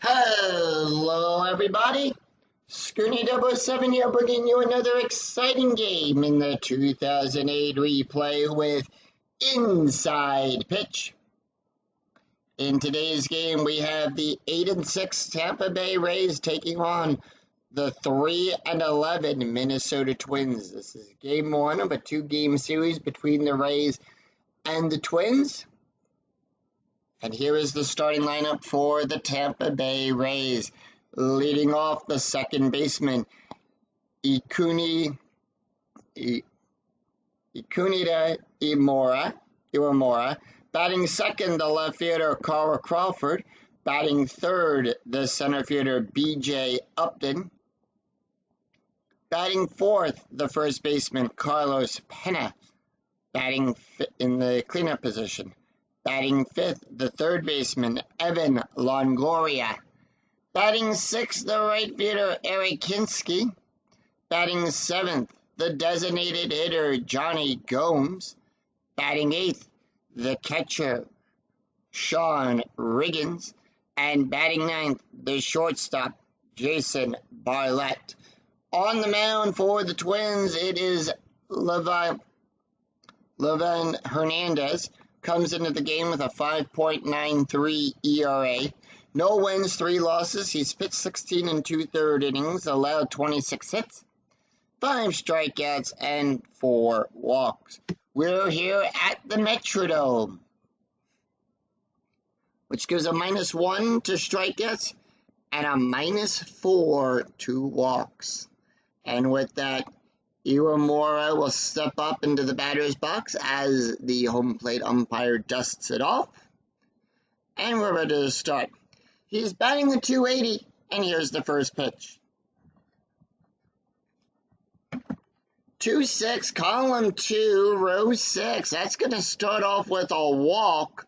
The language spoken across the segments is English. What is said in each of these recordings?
Hello, everybody. Scooty Double 7 here, bringing you another exciting game in the 2008 replay with Inside Pitch. In today's game, we have the 8-6 Tampa Bay Rays taking on the 3-11 Minnesota Twins. This is game one of a two-game series between the Rays and the Twins. And here is the starting lineup for the Tampa Bay Rays. Leading off, the second baseman, Ikunida Iwamura. Batting second, the left fielder, Carl Crawford. Batting third, the center fielder, B.J. Upton. Batting fourth, the first baseman, Carlos Pena. Batting in the cleanup position. Batting fifth, the third baseman, Evan Longoria. Batting sixth, the right fielder, Eric Kinski. Batting seventh, the designated hitter, Johnny Gomes. Batting eighth, the catcher, Sean Riggins. And batting ninth, the shortstop, Jason Barlett. On the mound for the Twins, it is Livan Hernandez. Comes into the game with a 5.93 ERA. No wins, 3 losses. He's pitched 16 and 2/3 innings, allowed 26 hits, 5 strikeouts, and 4 walks. We're here at the Metrodome, which gives a -1 to strikeouts and a -4 to walks. And with that, Iwamura will step up into the batter's box as the home plate umpire dusts it off. And we're ready to start. He's batting the 280, and here's the first pitch. 2-6, column 2, row 6. That's going to start off with a walk.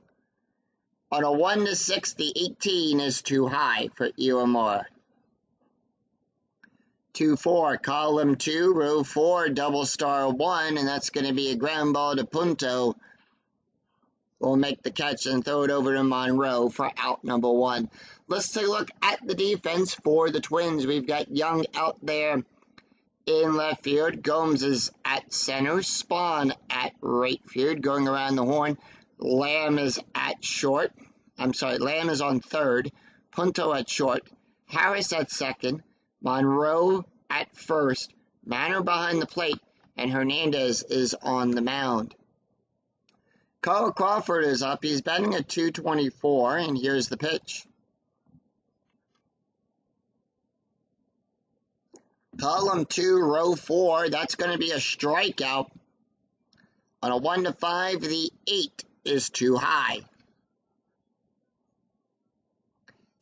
On a 1-6, the 18 is too high for Iwamura. 2-4, column 2, row 4, double star 1, and that's going to be a ground ball to Punto. Will make the catch and throw it over to Monroe for out number 1. Let's take a look at the defense for the Twins. We've got Young out there in left field. Gomes is at center. Spawn at right field, going around the horn. Lamb is at short. Lamb is on third. Punto at short. Harris at second. Monroe at first. Manor behind the plate. And Hernandez is on the mound. Carl Crawford is up. He's batting at 224, and here's the pitch. Column 2, row 4, that's going to be a strikeout. On a 1-5, the 8 is too high.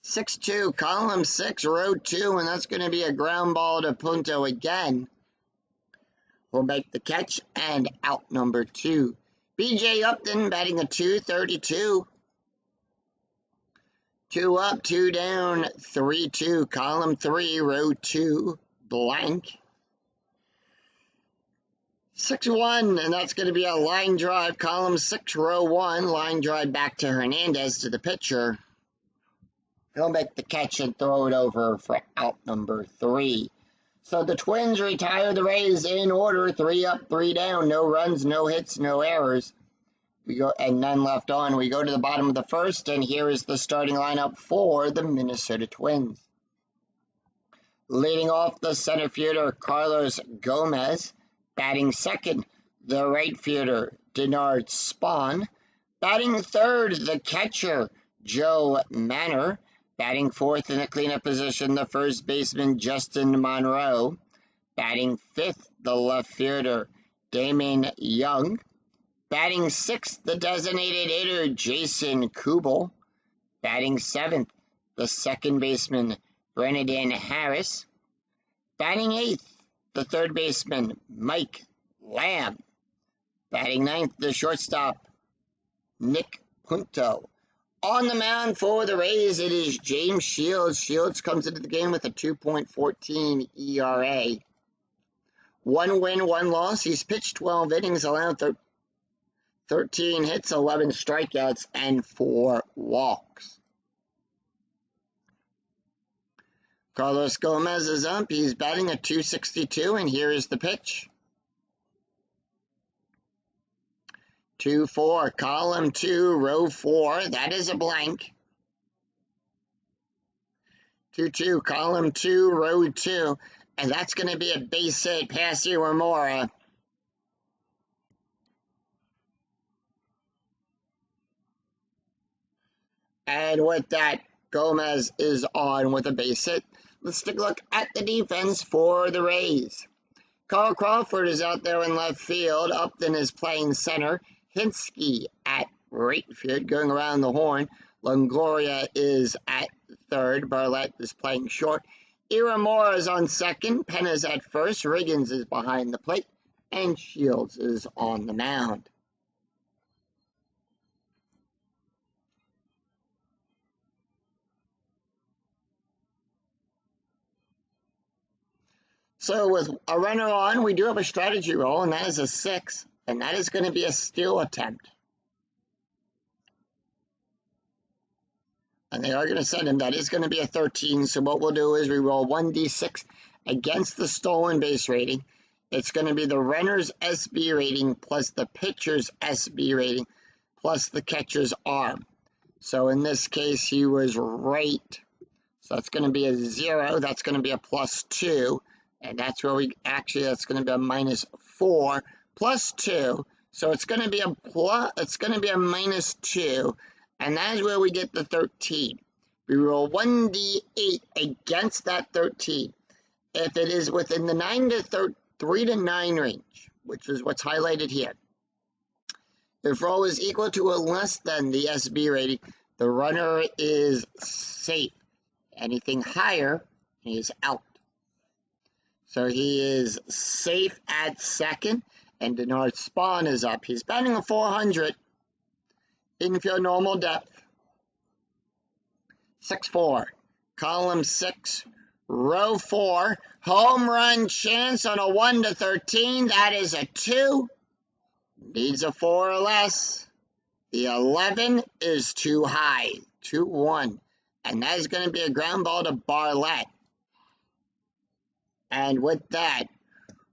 6-2, column 6, row 2, and that's going to be a ground ball to Punto again. We'll make the catch and out number 2. B.J. Upton batting a 232. 2 up, 2 down, 3-2. Column 3, row 2, blank. 6-1, and that's going to be a line drive. Column 6, row 1, line drive back to Hernandez to the pitcher. He'll make the catch and throw it over for out number 3. So the Twins retire the Rays in order, 3 up, 3 down, no runs, no hits, no errors. And none left on. We go to the bottom of the first, and here is the starting lineup for the Minnesota Twins. Leading off, the center fielder, Carlos Gomez. Batting second, the right fielder, Denard Spawn. Batting third, the catcher, Joe Manor. Batting fourth in the cleanup position, the first baseman, Justin Monroe. Batting fifth, the left fielder, Damon Young. Batting sixth, the designated hitter, Jason Kubel. Batting seventh, the second baseman, Brendan Harris. Batting eighth, the third baseman, Mike Lamb. Batting ninth, the shortstop, Nick Punto. On the mound for the Rays, it is James Shields. Shields comes into the game with a 2.14 ERA. 1 win, 1 loss. He's pitched 12 innings, allowed 13 hits, 11 strikeouts, and 4 walks. Carlos Gomez is up. He's batting a .262, and here is the pitch. 2-4, column 2, row 4. That is a blank. 2-2, column 2, row 2. And that's going to be a base hit past Iwamura. And with that, Gomez is on with a base hit. Let's take a look at the defense for the Rays. Carl Crawford is out there in left field. Upton is playing center. Hinsky at right field, going around the horn. Longoria is at third. Barlett is playing short. Iwamura is on second. Penna's at first. Riggins is behind the plate. And Shields is on the mound. So with a runner on, we do have a strategy roll, and that is a 6. And that is going to be a steal attempt. And they are going to send him. That is going to be a 13. So what we'll do is we roll 1d6 against the stolen base rating. It's going to be the runner's SB rating plus the pitcher's SB rating plus the catcher's arm. So in this case, he was right. So that's going to be a 0. That's going to be a +2. And that's where that's going to be a -4 +2. So it's going to be a -2. And that is where we get the 13. We roll 1d8 against that 13. If it is within the 3 to 9 range, which is what's highlighted here. If roll is equal to or less than the SB rating, the runner is safe. Anything higher, he is out. So he is safe at second, and Denard Spawn is up. He's batting a .400. Infield normal depth. 6-4. Column 6. Row 4. Home run chance on a 1-13. That is a 2. Needs a 4 or less. The 11 is too high. 2-1. And that is going to be a ground ball to Barlett. And with that,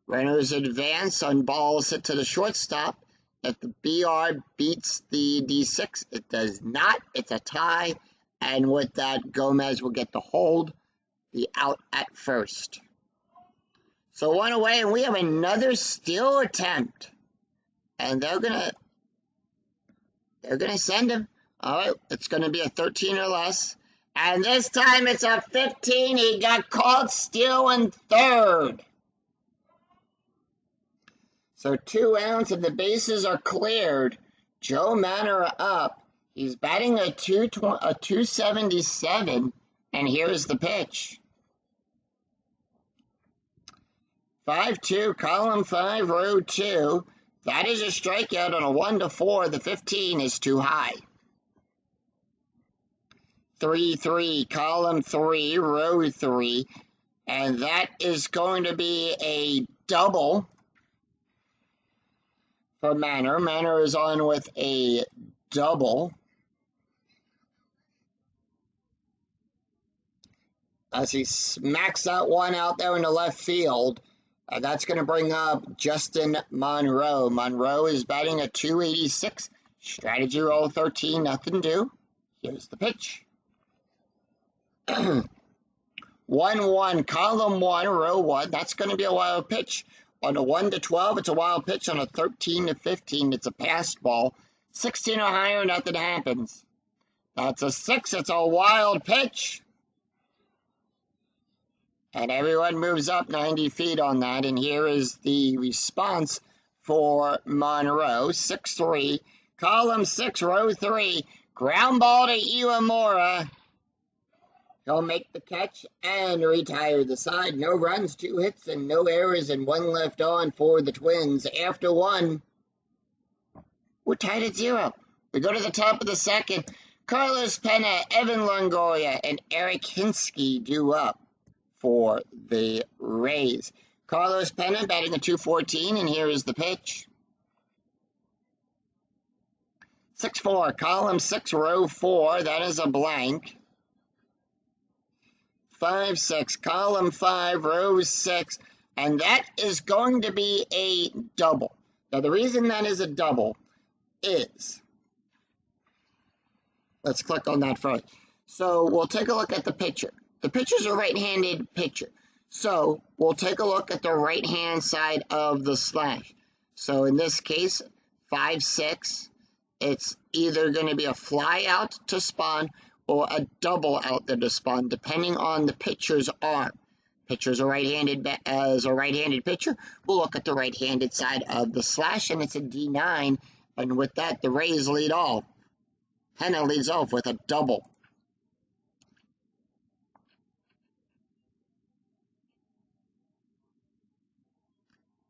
runners advance on balls hit to the shortstop. If the BR beats the D6, it does not. It's a tie. And with that, Gomez will get the hold, the out at first. So 1 away, and we have another steal attempt. And they're gonna send him. All right, it's gonna be a 13 or less. And this time it's a 15. He got called stealing third. So 2 outs and the bases are cleared. Joe Manor up. He's batting a 277, and here's the pitch. 5-2, column 5, row 2. That is a strikeout on a 1-4. The 15 is too high. 3-3, column 3, row 3. And that is going to be a double for Manor. Manor is on with a double. As he smacks that one out there in the left field. That's going to bring up Justin Monroe. Monroe is batting a 286. Strategy roll 13, nothing due. Here's the pitch. 1-1, column 1, row 1. That's going to be a wild pitch. On a 1-12, it's a wild pitch. On a 13-15, it's a passed ball. 16 or higher, nothing happens. That's a 6. It's a wild pitch. And everyone moves up 90 feet on that. And here is the response for Monroe. 6-3, column 6, row 3. Ground ball to Iwamura. He'll make the catch and retire the side. No runs, 2 hits, and no errors, and 1 left on for the Twins. After 1, we're tied at 0. We go to the top of the second. Carlos Penna, Evan Longoria, and Eric Hinsky due up for the Rays. Carlos Penna batting a 214, and here is the pitch. 6-4, column 6, row 4. That is a blank. 5, 6, column 5, row 6, and that is going to be a double. Now, the reason that is a double is, let's click on that first. So we'll take a look at the pitcher. The pitcher's a right-handed pitcher. So we'll take a look at the right-hand side of the slash. So in this case, 5, 6, it's either going to be a fly out to spawn or a double out there to spawn, depending on the pitcher's arm. Pitcher's a right-handed, as a right-handed pitcher, we'll look at the right-handed side of the slash, and it's a D9. And with that, the Rays lead off. Henna leads off with a double.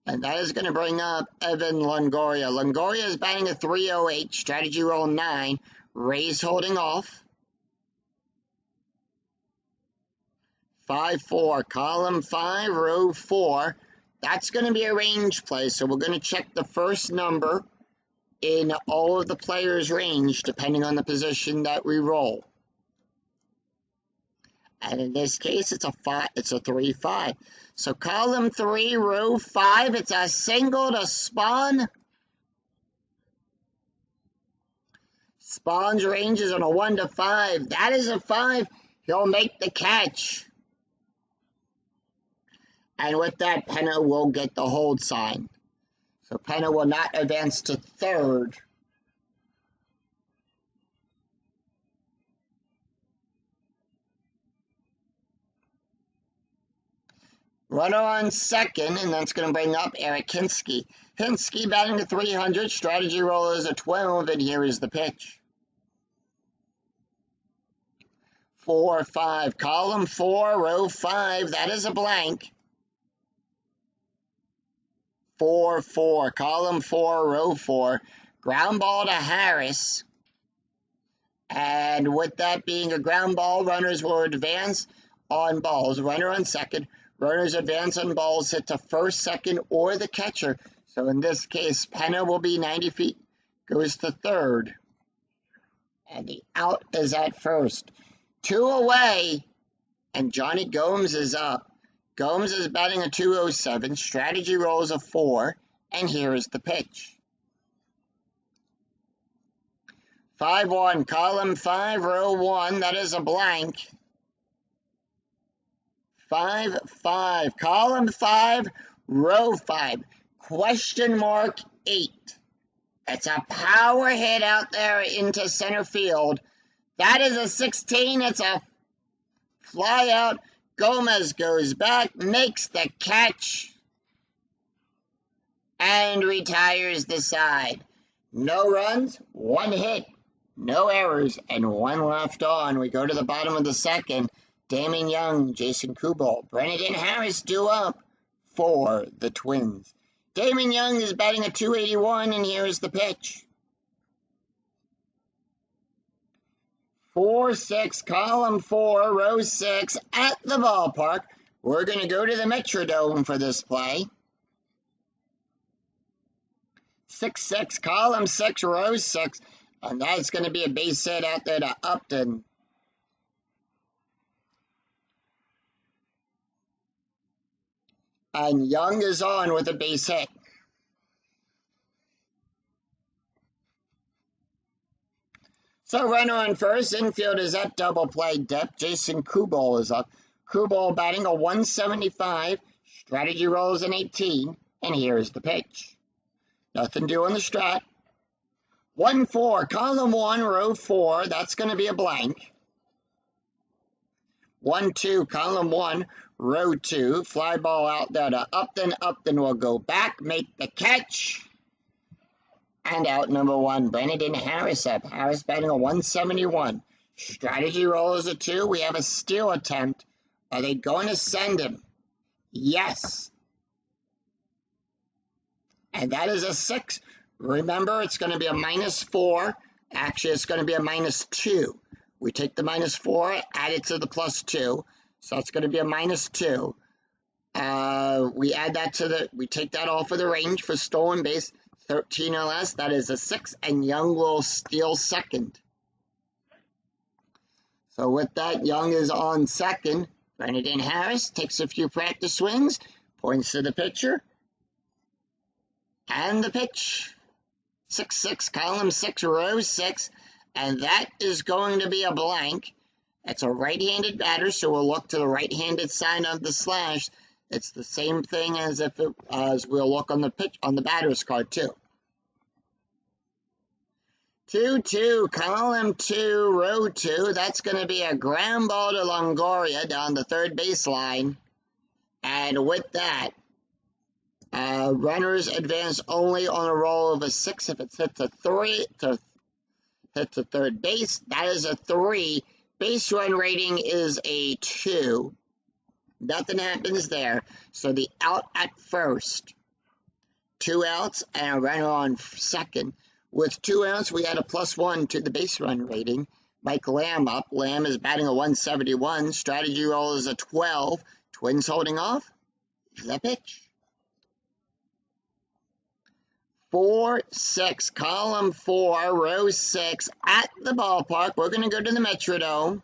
And that is going to bring up Evan Longoria. Longoria is batting a .308, strategy roll 9. Rays holding off. 5, 4, column 5, row 4. That's going to be a range play, so we're going to check the first number in all of the players' range, depending on the position that we roll. And in this case, it's a 5. It's a 3, 5. So column 3, row 5. It's a single to spawn. Spawn's range is on a 1 to 5. That is a 5. He'll make the catch. And with that, Penna will get the hold sign. So Penna will not advance to third. Runner on second, and that's going to bring up Eric Hinsky. Hinsky batting to 300, strategy roll is a 12, and here is the pitch. 4, 5, column 4, row 5, that is a blank. 4, 4, column 4, row 4, ground ball to Harris. And with that being a ground ball, runners will advance on balls. Runner on second. Runners advance on balls hit to first, second, or the catcher. So in this case, Penna will be 90 feet, goes to third. And the out is at first. 2 away, and Johnny Gomes is up. Gomes is batting a .207, strategy rolls a 4, and here is the pitch. 5, 1, column 5, row 1, that is a blank. 5, 5, column 5, row 5, question mark 8. That's a power hit out there into center field. That is a 16, it's a fly out. Gomez goes back, makes the catch, and retires the side. No runs, 1 hit, no errors, and 1 left on. We go to the bottom of the second. Damon Young, Jason Kubel, Brennan Harris due up for the Twins. Damon Young is batting a .281, and here's the pitch. 4, 6, column 4, row 6, at the ballpark. We're going to go to the Metrodome for this play. 6, 6, column 6, row 6, and that's going to be a base hit out there to Upton. And Young is on with a base hit. So runner on first, infield is at double play depth. Jason Kubel is up. Kubel batting a .175, strategy rolls an 18, and here's the pitch. Nothing doing the strat. 1, 4, column 1, row 4, that's going to be a blank. 1, 2, column 1, row 2, fly ball out there to Upton. Upton will go back, make the catch. And out number 1, Brennan Harris up. Harris batting a .171. Strategy roll is a 2. We have a steal attempt. Are they going to send him? Yes. And that is a 6. Remember, it's going to be a -4. Actually, it's going to be a -2. We take the -4, add it to the +2. So it's going to be a -2. We add that to the, we take that off of the range for stolen base. 13 or less, that is a 6, and Young will steal second. So with that, Young is on second, Bernadine Harris takes a few practice swings, points to the pitcher, and the pitch. 6-6, column 6, row 6, and that is going to be a blank. It's a right-handed batter, so we'll look to the right-handed side of the slash. It's the same thing as we'll look on the pitch on the batter's card too. 2-2, column 2, row 2. That's going to be a ground ball to Longoria down the third baseline. And with that, runners advance only on a roll of a 6. If it's hit to 3, hit to third base, that is a 3. Base run rating is a 2. Nothing happens there. So the out at first. 2 outs and a runner on second. With 2 outs, we add a +1 to the base run rating. Mike Lamb up. Lamb is batting a 171. Strategy roll is a 12. Twins holding off. The pitch. 4-6, column 4, row 6, at the ballpark. We're going to go to the Metrodome.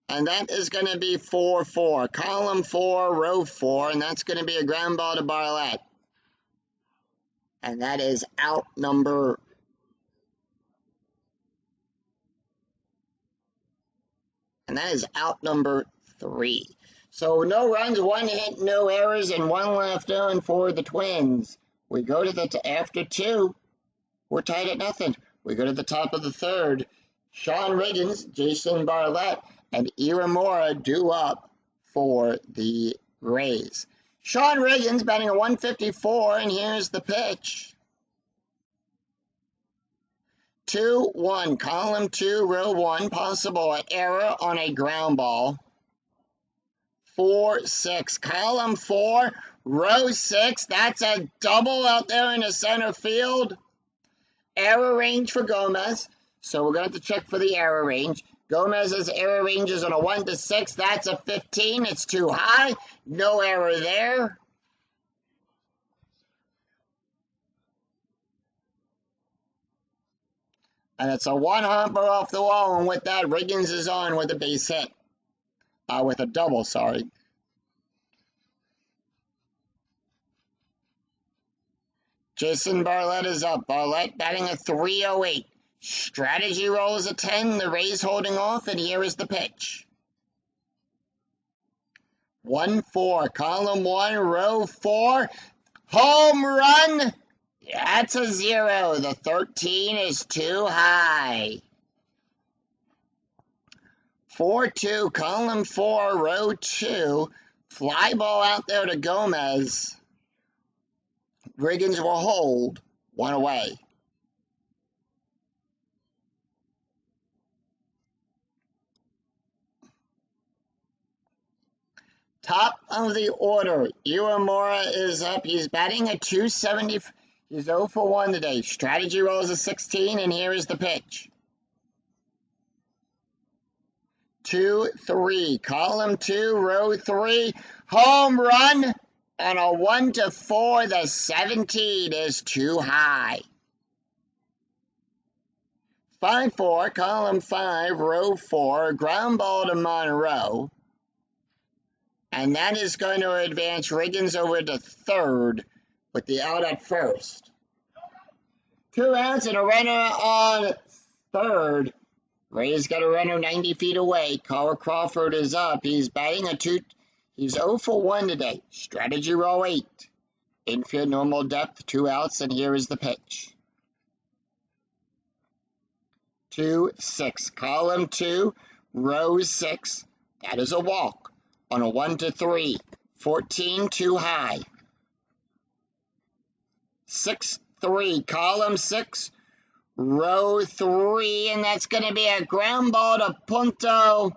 And that is going to be 4-4, column 4, row 4, and that's going to be a ground ball to Barlett. And that is out number 3. So no runs, 1 hit, no errors, and 1 left on for the Twins. We go to after 2. We're tied at nothing. We go to the top of the third. Sean Riggins, Jason Barlett, and Iramura due up for the Rays. Sean Riggins batting a 154, and here's the pitch. 2-1, column 2, row 1, possible error on a ground ball. 4-6, column 4, row 6, that's a double out there in the center field. Error range for Gomez, so we're going to have to check for the error range. Gomez's error range is on a 1 to 6, that's a 15, it's too high, no error there. And it's a 1-hopper off the wall, and with that, Riggins is on with a base hit. With a double, sorry. Jason Barlett is up. Barlett batting a 308. Strategy roll is a 10. The Rays holding off, and here is the pitch. 1-4, column 1, row 4. Home run! That's a 0. The 13 is too high. 4-2, column 4, row 2. Fly ball out there to Gomez. Riggins will hold. 1 away. Top of the order. Iramura is up. He's batting a 270. He's 0 for 1 today. Strategy roll is a 16, and here is the pitch. 2-3, column 2, row 3. Home run, and a 1 to 4. The 17 is too high. 5-4, column 5, row 4. Ground ball to Monroe. And that is going to advance Riggins over to third with the out at first. 2 outs and a runner on third. Ray's got a runner 90 feet away. Carl Crawford is up. He's batting a 2. He's 0 for 1 today. Strategy roll 8. Infield normal depth, 2 outs, and here is the pitch. 2-6, column 2, row 6. That is a walk on a 1 to 3. 14 too high. 6-3, column 6, row 3, and that's going to be a ground ball to Punto,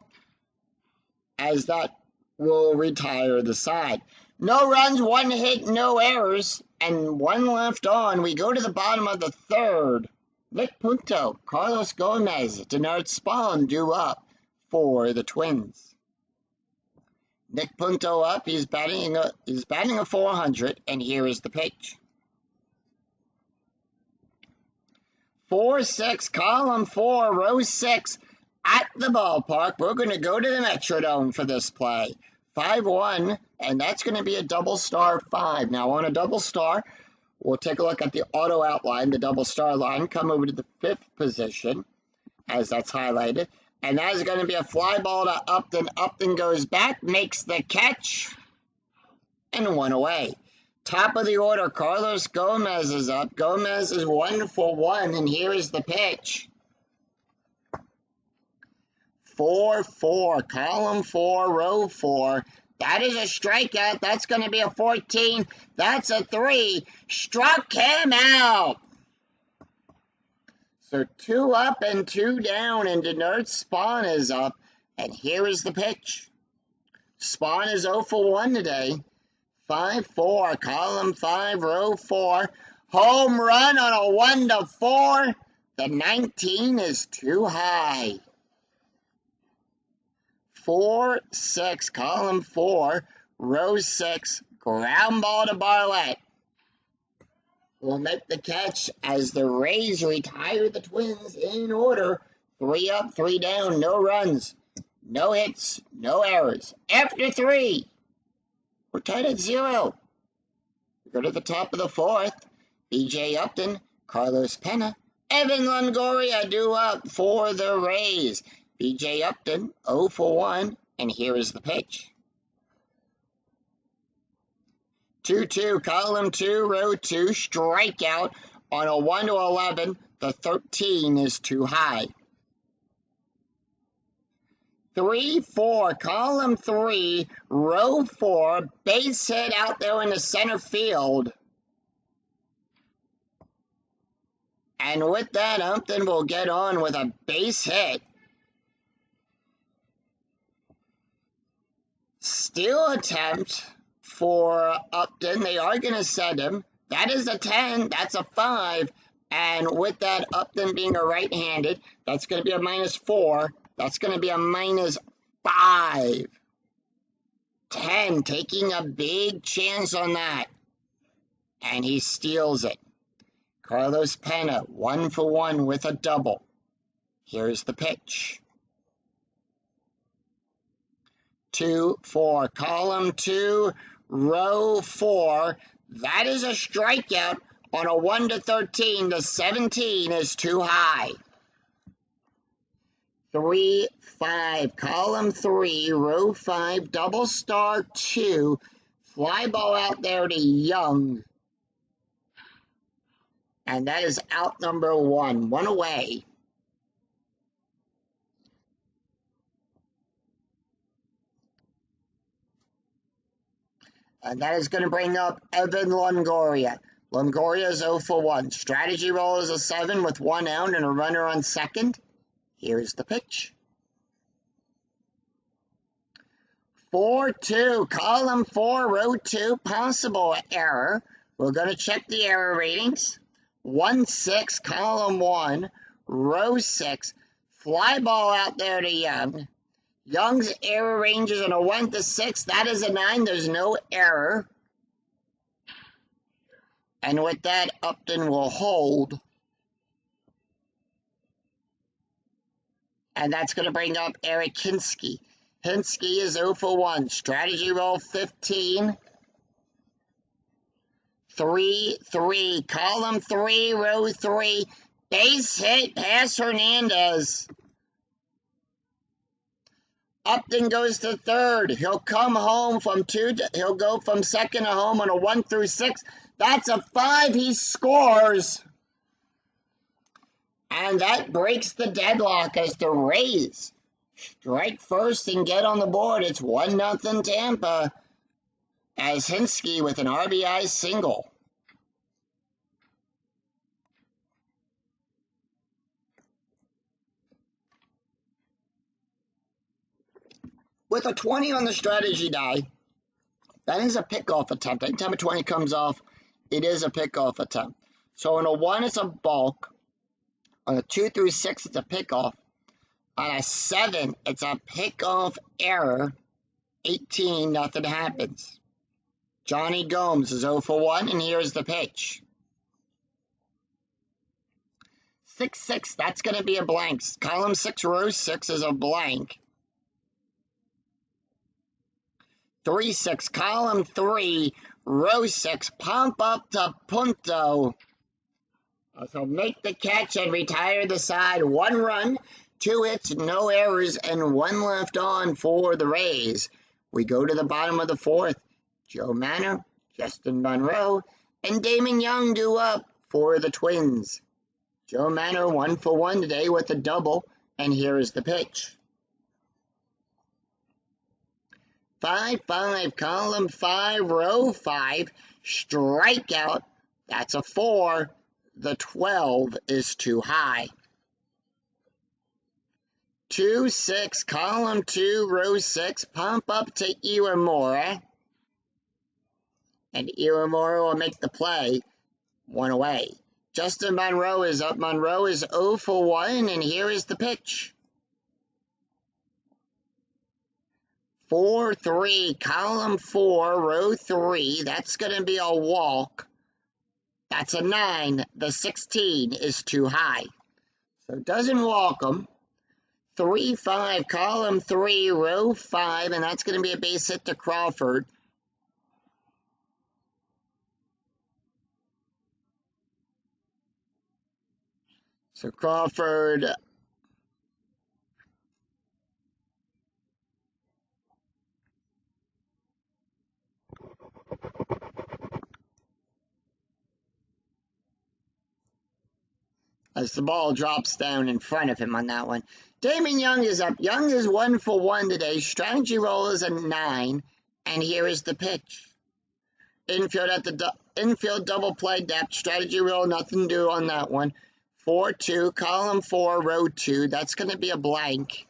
as that will retire the side. No runs, 1 hit, no errors, and 1 left on. We go to the bottom of the third. Nick Punto, Carlos Gomez, Denard Spawn due up for the Twins. Nick Punto up. He's batting a 400, and here is the pitch. 4-6, column 4, row 6. at the ballpark. We're going to go to the Metrodome for this play. 5-1, and that's going to be a double star 5. Now, on a double star, we'll take a look at the auto outline, the double star line, come over to the 5th position, as that's highlighted. And that is going to be a fly ball to Upton. Upton goes back, makes the catch, and 1 away. Top of the order, Carlos Gomez is up. Gomez is 1 for 1, and here is the pitch. 4-4, column 4, row 4. That is a strikeout. That's going to be a 14. That's a 3. Struck him out. So 2 up and 2 down, and Denard Spawn is up. And here is the pitch. Spawn is 0 for 1 today. 5-4, column 5, row 4. Home run on a 1-4. The 19 is too high. 4-6, column 4, row 6. Ground ball to Barlett. Will make the catch as the Rays retire the Twins in order. 3 up, 3 down, no runs, no hits, no errors. After 3, we're tied at 0. We go to the top of the 4th. B.J. Upton, Carlos Pena, Evan Longoria due up for the Rays. B.J. Upton, 0 for 1, and here is the pitch. 2-2, column 2, row 2, strikeout on a 1-11. The 13 is too high. 3-4, column 3, row 4, base hit out there in the center field. And with that, Upton will get on with a base hit. Steal attempt for Upton. They are going to send him. That is a 10. That's a 5. And with that, Upton being a right-handed, that's going to be a -4. That's going to be a -5. 10, taking a big chance on that. And he steals it. Carlos Pena, 1 for 1 with a double. Here's the pitch. 2-4, column 2, row 4. That is a strikeout on a 1-13. The 17 is too high. 3-5, column 3, row 5, double star 2. Fly ball out there to Young. And that is out number 1. 1 away. And that is going to bring up Evan Longoria. Longoria is 0 for 1. Strategy roll is a 7 with 1 out and a runner on second. Here's the pitch. 4-2, column 4, row 2, possible error. We're going to check the error ratings. 1-6, column 1, row 6. Fly ball out there to Young. Young's error range is on a 1-6. That is a 9. There's no error. And with that, Upton will hold. And that's going to bring up Eric Hinske. Hinske is 0 for 1. Strategy roll 15. 3-3. Column 3, row 3. Base hit past Hernandez. Upton goes to third. He'll come home from 2. He'll go from second to home on a 1-6. That's a 5. He scores. And that breaks the deadlock as the Rays strike first and get on the board. It's 1-0 Tampa as Hinske with an RBI single. With a 20 on the strategy die, that is a pickoff attempt. Anytime a 20 comes off, it is a pickoff attempt. So on a 1, it's a balk. On a 2 through 6, it's a pickoff. On a 7, it's a pickoff error. 18, nothing happens. Johnny Gomes is 0 for 1, and here's the pitch. 6-6, that's going to be a blank. Column 6, row 6 is a blank. 3-6, column 3, row 6, pump up to punto. So make the catch and retire the side. 1 run, 2 hits, no errors, and 1 left on for the Rays. We go to the bottom of the 4th. Joe Manor, Justin Monroe, and Damon Young do up for the Twins. Joe Manor 1 for 1 today with a double, and here is the pitch. 5-5, column 5, row 5, strikeout. That's a 4. The 12 is too high. 2-6, column 2, row 6, pump up to Iwamura. And Iwamura will make the play. 1 away. Justin Monroe is up. Monroe is 0 for 1, and here is the pitch. 4-3, column 4, row 3. That's going to be a walk. That's a 9. The 16 is too high. So it doesn't walk him. 3-5, column 3, row 5, and that's going to be a base hit to Crawford. So Crawford as the ball drops down in front of him on that one. Damon Young is up. Young is 1 for 1 today. Strategy roll is a 9, and here is the pitch. Infield at the infield double play depth. Strategy roll, nothing to do on that one. 4-2, column 4, row 2. That's going to be a blank.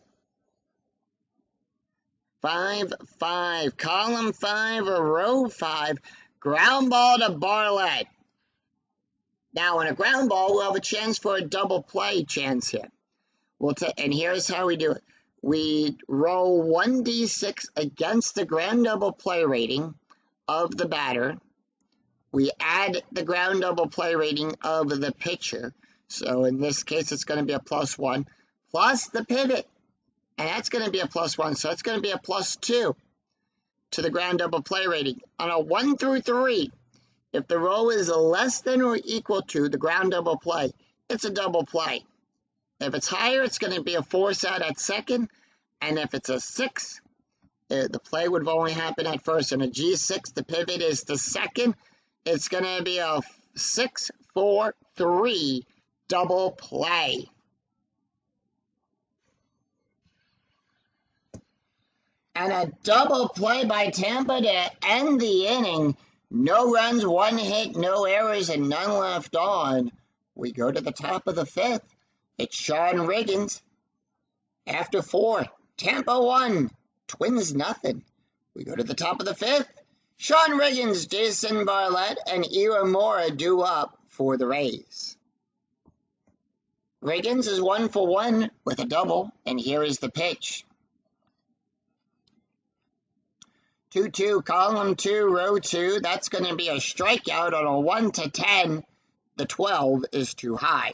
5-5, column 5, row 5. Ground ball to Bartlett. Now, on a ground ball, we'll have a chance for a double play chance here. And here's how we do it. We roll 1d6 against the ground double play rating of the batter. We add the ground double play rating of the pitcher. So in this case, it's going to be a +1, plus the pivot. And that's going to be a +1, so it's going to be a +2 to the ground double play rating. On a 1 through 3, if the roll is less than or equal to the ground double play, it's a double play. If it's higher, it's going to be a force out at second. And if it's a 6, the play would only happen at first. And a G6, the pivot is the second. It's going to be a 6-4-3 double play. And a double play by Tampa to end the inning. No runs, 1 hit, no errors, and none left on. We go to the top of the 5th. It's Sean Riggins. After 4, Tampa 1, Twins nothing. We go to the top of the 5th. Sean Riggins, Jason Bartlett, and Iwamura do up for the Rays. Riggins is 1 for 1 with a double, and here is the pitch. 2-2, column 2, row 2. That's going to be a strikeout on a 1 to 10. The 12 is too high.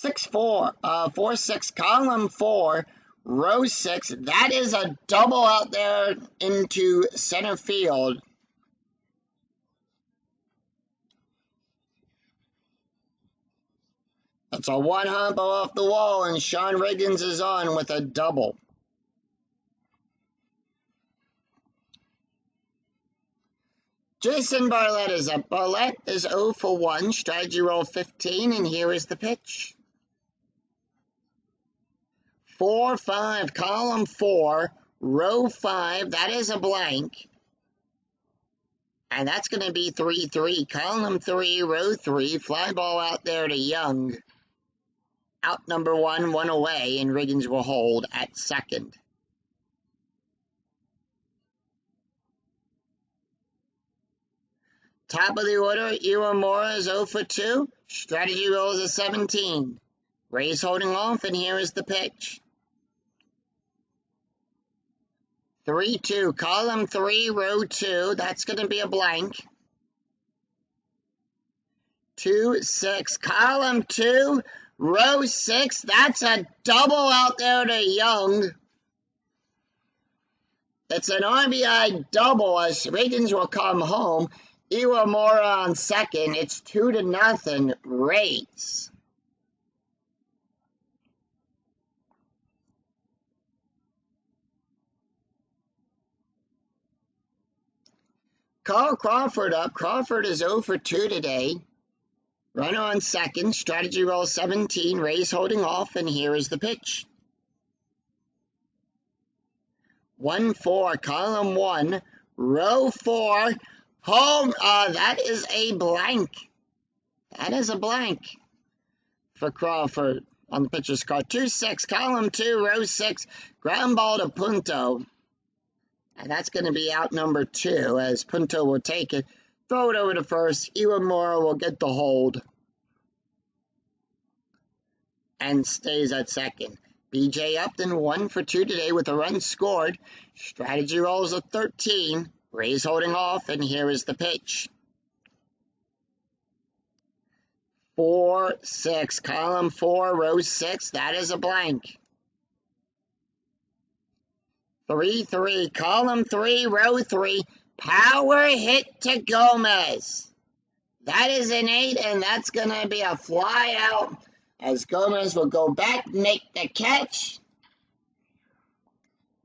4-6, column 4, row 6. That is a double out there into center field. That's a 1 hop off the wall, and Sean Riggins is on with a double. Jason Bartlett is up. Bartlett is 0 for 1, strategy roll 15, and here is the pitch. 4-5, column 4, row 5. That is a blank. And that's going to be 3-3, column 3, row 3. Fly ball out there to Young. Out number 1, 1 away, and Riggins will hold at second. Top of the order, Iwamura is 0 for 2. Strategy roll is a 17. Rays holding off, and here is the pitch. 3-2, column 3, row 2. That's going to be a blank. 2-6. Column 2, row 6. That's a double out there to Young. It's an RBI double as Ratings will come home. Iwamura on second. It's 2-0 Rays. Call Crawford up. Crawford is 0 for 2 today. Runner on second. Strategy roll 17. Rays holding off, and here is the pitch. 1-4. Column 1. Row 4. Home. That is a blank. That is a blank for Crawford on the pitcher's card. 2-6. Column 2. Row 6. Ground ball to Punto. And that's going to be out number 2 as Punto will take it. Throw it over to first. Iwamura will get the hold. And stays at second. BJ Upton 1 for 2 today with a run scored. Strategy rolls a 13. Rays holding off, and here is the pitch. 4-6. Column 4, row 6. That is a blank. 3-3. Column 3, row 3. Power hit to Gomez. That is an 8, and that's going to be a fly out as Gomez will go back, make the catch,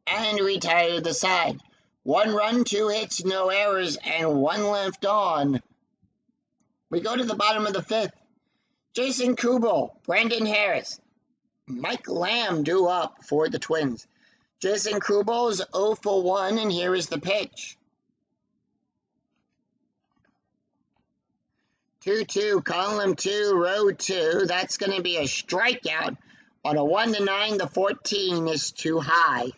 and retire to the side. 1 run, 2 hits, no errors, and 1 left on. We go to the bottom of the 5th. Jason Kubel, Brandon Harris, Mike Lamb due up for the Twins. Jason Kubel is 0 for 1, and here is the pitch. 2-2, column 2, row 2. That's going to be a strikeout. On a 1-9, the 14 is too high.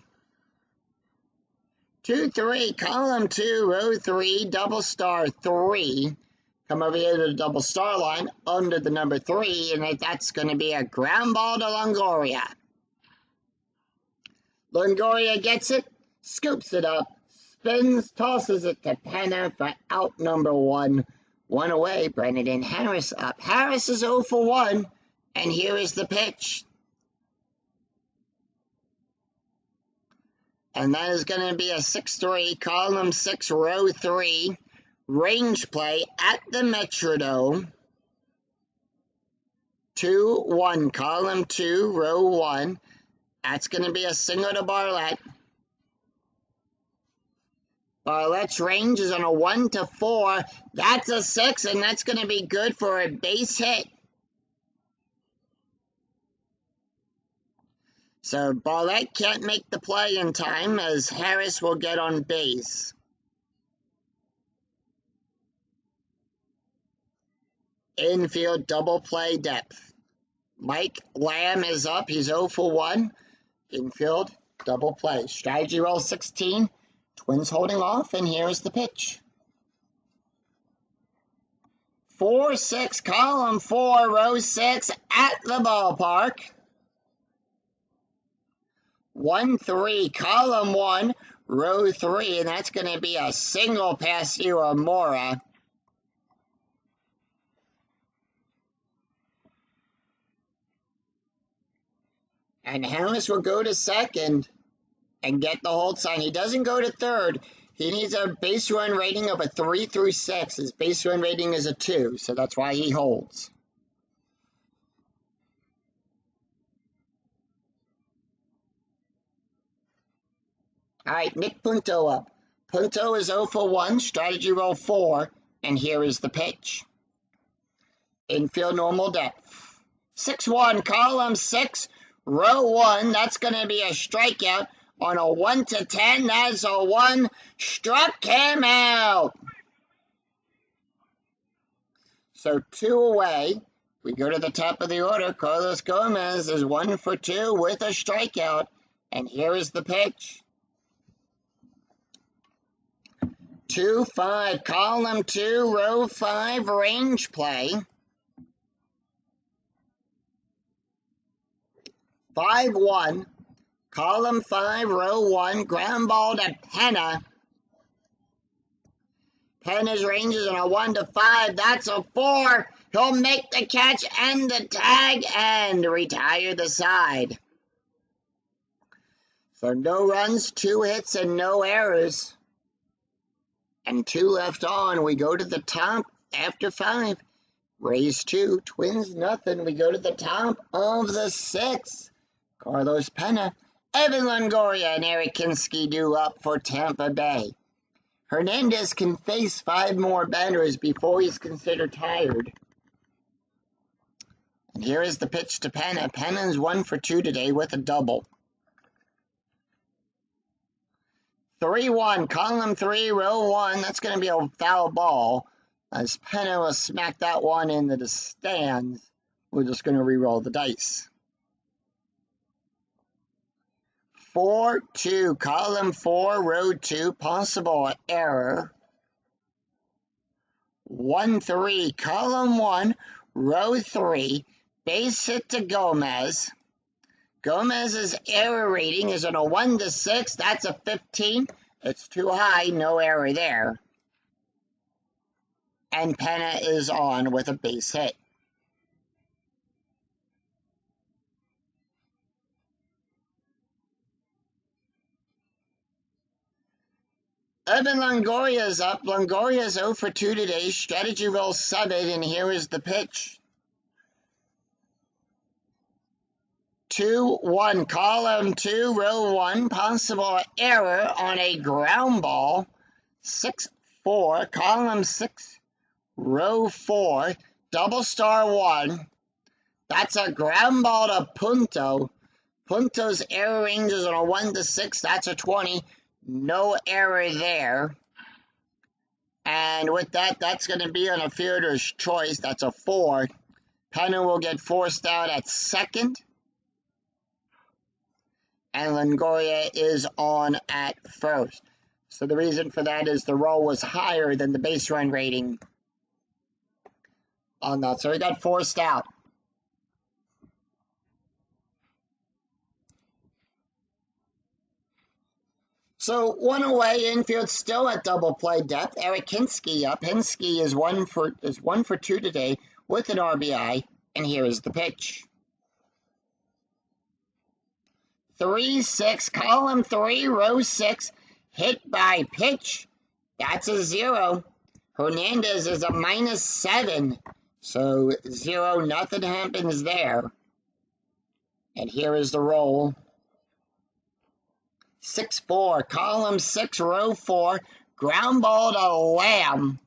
2-3, column 2, row 3, double star 3. Come over here to the double star line under the number 3, and that's going to be a ground ball to Longoria. Longoria gets it, scoops it up, spins, tosses it to Penna for out number 1. 1 away, Brendan Harris up. Harris is 0 for 1, and here is the pitch. And that is going to be a 6-3, column 6, row 3, range play at the Metrodome. 2-1, column 2, row 1. That's going to be a single to Barlett. Barlett's range is on a 1-4. That's a 6, and that's going to be good for a base hit. So Barlett can't make the play in time as Harris will get on base. Infield double play depth. Mike Lamb is up. He's 0 for 1. Infield double play. Strategy roll 16. Twins holding off, and here is the pitch. 4-6, column 4, row 6 at the ballpark. 1-3, column 1, row 3, and that's going to be a single past Iwamura. And Harris will go to second and get the hold sign. He doesn't go to third. He needs a base run rating of a 3 through 6. His base run rating is a 2, so that's why he holds. All right, Nick Punto up. Punto is 0 for 1, strategy roll 4, and here is the pitch. Infield normal depth. 6-1, column 6, row 1. That's going to be a strikeout. On a 1-10, that's a 1. Struck him out. So 2 away. We go to the top of the order. Carlos Gomez is 1 for 2 with a strikeout. And here is the pitch. 2-5, column 2, row 5, range play. 5-1. Column 5, row 1, ground ball to Penna. Penna's range is on a 1-5. That's a 4. He'll make the catch and the tag and retire the side. So no runs, 2 hits, and no errors. And 2 left on. We go to the top after 5. Rays 2, Twins nothing. We go to the top of the 6th. Carlos Pena, Evan Longoria, and Eric Kinski due up for Tampa Bay. Hernandez can face 5 more batters before he's considered tired. And here is the pitch to Pena. Pena's 1 for 2 today with a double. 3-1, column 3, row 1. That's going to be a foul ball, as Pena will smack that one into the stands. We're just going to re-roll the dice. 4-2, column 4, row 2, possible error. 1-3, column 1, row 3, base hit to Gomez. Gomez's error rating is on a 1 to 6. That's a 15. It's too high. No error there. And Pena is on with a base hit. Evan Longoria is up. Longoria is 0 for 2 today. Strategy roll 7, and here is the pitch. 2-1, column 2, row 1, possible error on a ground ball. 6-4, column 6, row 4, double star 1. That's a ground ball to Punto. Punto's error range is on a 1 to 6. That's a 20. No error there. And with that, that's going to be on a fielder's choice. That's a 4. Pena will get forced out at second. And Longoria is on at first. So the reason for that is the roll was higher than the base run rating on that. So he got forced out. So 1 away, infield still at double play depth. Eric Kinski up. Kinski is 1 for 2 today with an RBI. And here is the pitch. 3-6, column 3, row 6, hit by pitch. That's a 0. Hernandez is a -7. So 0, nothing happens there. And here is the roll. 6-4, column 6, row 4, ground ball to Lamb.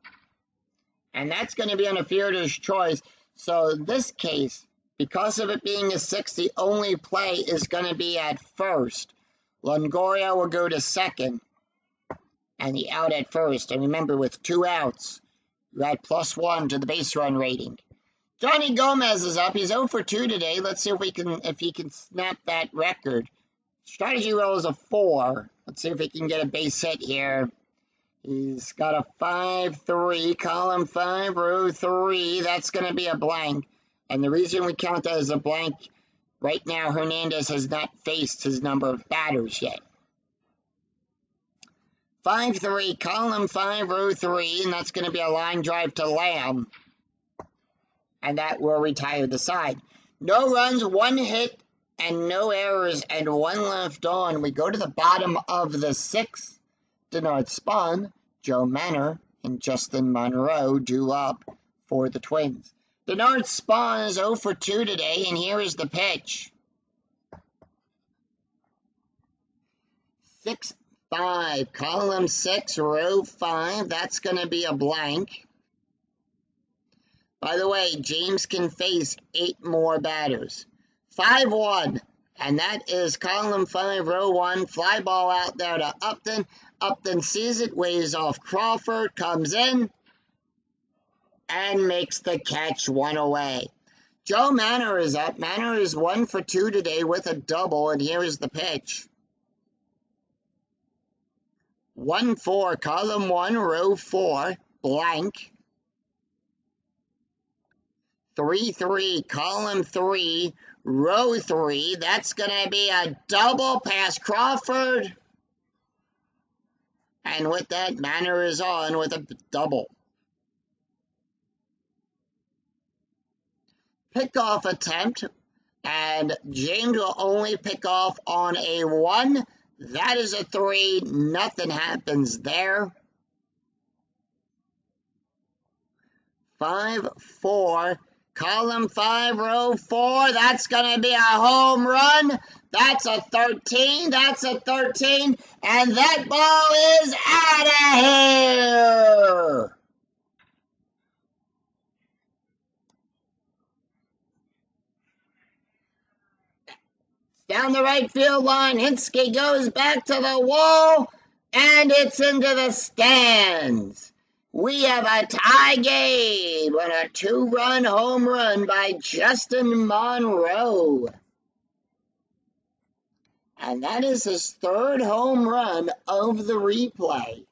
And that's going to be on a fielder's choice. So in this case, because of it being a 6, the only play is going to be at first. Longoria will go to second, and the out at first. And remember, with 2 outs, you add +1 to the base run rating. Johnny Gomez is up. He's 0 for 2 today. Let's see if he can snap that record. Strategy roll is a 4. Let's see if he can get a base hit here. He's got a 5-3, column 5, row 3. That's going to be a blank. And the reason we count that as a blank, right now Hernandez has not faced his number of batters yet. 5-3, column 5, row 3, and that's going to be a line drive to Lamb. And that will retire the side. No runs, 1 hit, and no errors, and 1 left on. We go to the bottom of the 6th. Denard Spahn, Joe Manor, and Justin Monroe due up for the Twins. Denard Spahn is 0 for 2 today, and here is the pitch. 6-5, column 6, row 5. That's going to be a blank. By the way, James can face 8 more batters. 5-1, and that is column 5, row 1. Fly ball out there to Upton. Upton sees it, waves off Crawford, comes in, and makes the catch 1 away. Joe Manor is up. Manor is 1 for 2 today with a double, and here is the pitch. 1-4, column 1, row 4, blank. 3-3, column 3, row 3. That's going to be a double past Crawford. And with that, Manor is on with a double. pickoff attempt, and James will only pick off on a 1. That is a 3. Nothing happens there. 5-4. Column 5, row 4. That's going to be a home run. That's a 13. That's a 13. And that ball is out of here. Down the right field line, Hinske goes back to the wall, and it's into the stands. We have a tie game on a 2-run home run by Justin Monroe. And that is his 3rd home run of the replay.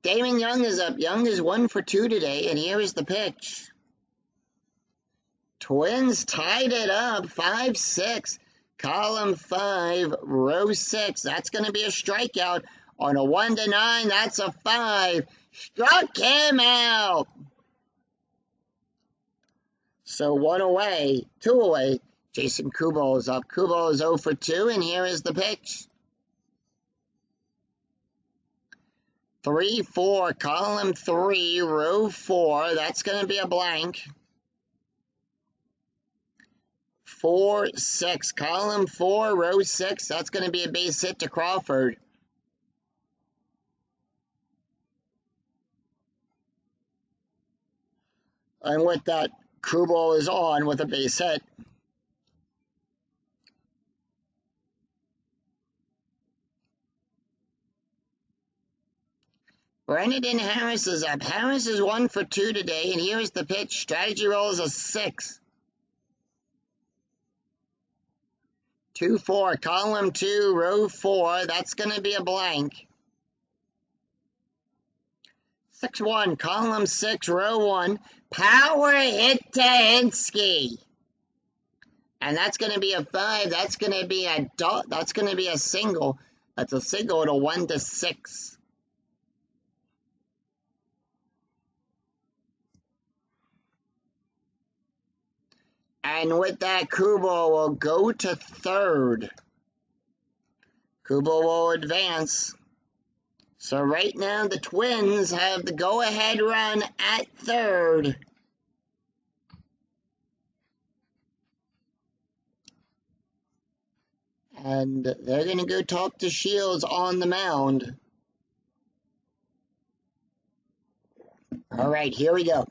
Damon Young is up. Young is 1 for 2 today, and here is the pitch. Twins tied it up, 5-6. Column 5, row 6. That's going to be a strikeout. On a 1-9, that's a 5. Struck him out. So 1 away, 2 away. Jason Kubel is up. Kubel is 0 for 2, and here is the pitch. 3-4, column 3, row 4. That's going to be a blank. 4-6, column 4, row 6. That's going to be a base hit to Crawford. And with that, Kubel is on with a base hit. Brendan Harris is up. Harris is 1 for 2 today, and here is the pitch. Strategy roll is a 6. 2-4, column 2, row 4. That's going to be a blank. 6-1, column 6, row 1. Power hit to Hinske. And that's going to be a 5. That's going to be a dot. That's going to be a single. That's a single at a 1-6. And with that, Kubel will go to 3rd. Kubel will advance. So right now, the Twins have the go-ahead run at 3rd. And they're going to go talk to Shields on the mound. All right, here we go.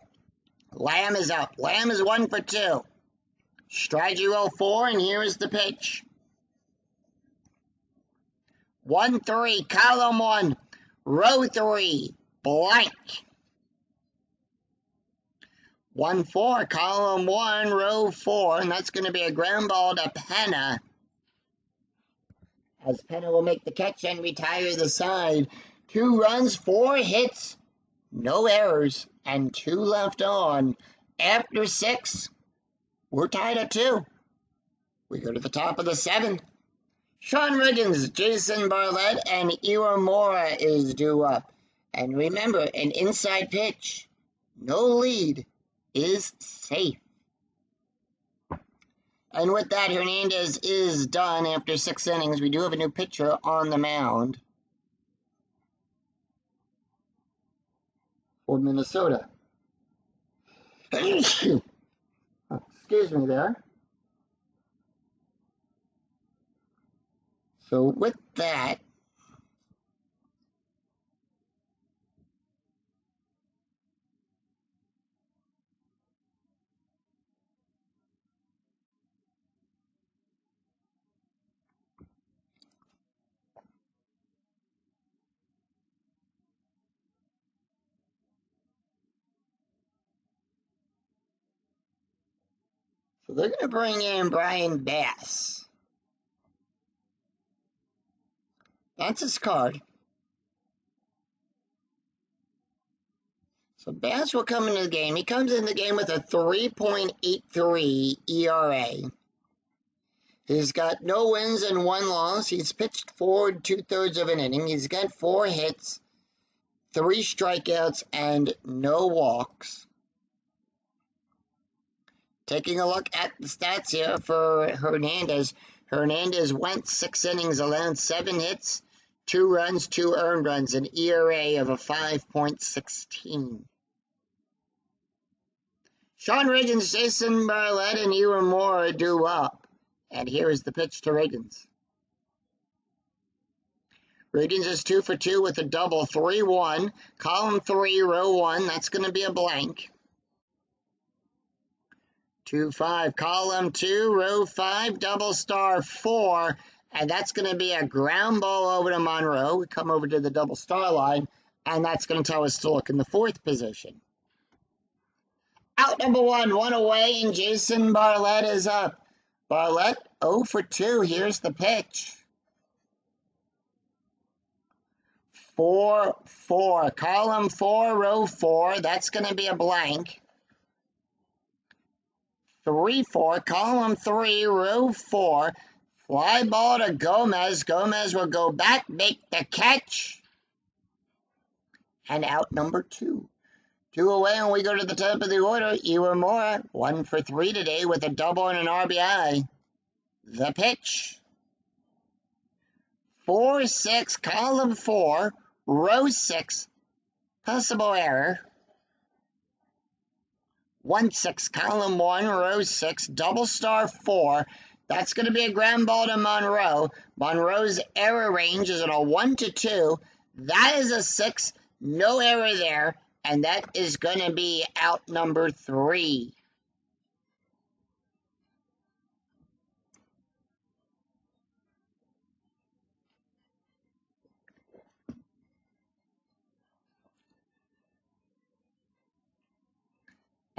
Lamb is up. Lamb is 1 for 2. Strategy roll 4, and here is the pitch. 1-3, column 1, row 3, blank. 1-4, column 1, row 4, and that's going to be a ground ball to Penna. As Penna will make the catch and retire the side. 2 runs, 4 hits, no errors, and 2 left on. After 6, we're tied at 2. We go to the top of the 7th. Sean Riggins, Jason Barlett, and Iwamura is due up. And remember, an inside pitch, no lead, is safe. And with that, Hernandez is done after 6 innings. We do have a new pitcher on the mound for Minnesota. Excuse me there. So with that, so they're going to bring in Brian Bass. That's his card. So Bass will come into the game. He comes in the game with a 3.83 ERA. He's got no wins and 1 loss. He's pitched 4 2/3 of an inning. He's got 4 hits, 3 strikeouts, and no walks. Taking a look at the stats here for Hernandez. Hernandez went 6 innings, allowed 7 hits, 2 runs, 2 earned runs, an ERA of a 5.16. Sean Riggins, Jason Barlett, and Ewan Moore are due up. And here is the pitch to Riggins. Riggins is 2 for 2 with a double, 3-1. Column 3, row 1, that's going to be a blank. 2-5, column 2, row 5, double star 4, and that's going to be a ground ball over to Monroe. We come over to the double star line, and that's going to tell us to look in the 4th position. Out number 1, 1 away, and Jason Barlett is up. Barlett 0 for 2. Here's the pitch. 4-4, column 4, row 4, that's going to be a blank. 3-4, column 3, row 4, fly ball to Gomez. Gomez will go back, make the catch, and out number 2. 2 away, and we go to the top of the order. Ewan Moore, 1 for 3 today with a double and an RBI. The pitch. 4-6, column 4, row 6, possible error. 1-6, column 1, row 6, double star 4. That's going to be a ground ball to Monroe. Monroe's error range is at a 1 to 2. That is a 6, no error there, and that is going to be out number 3.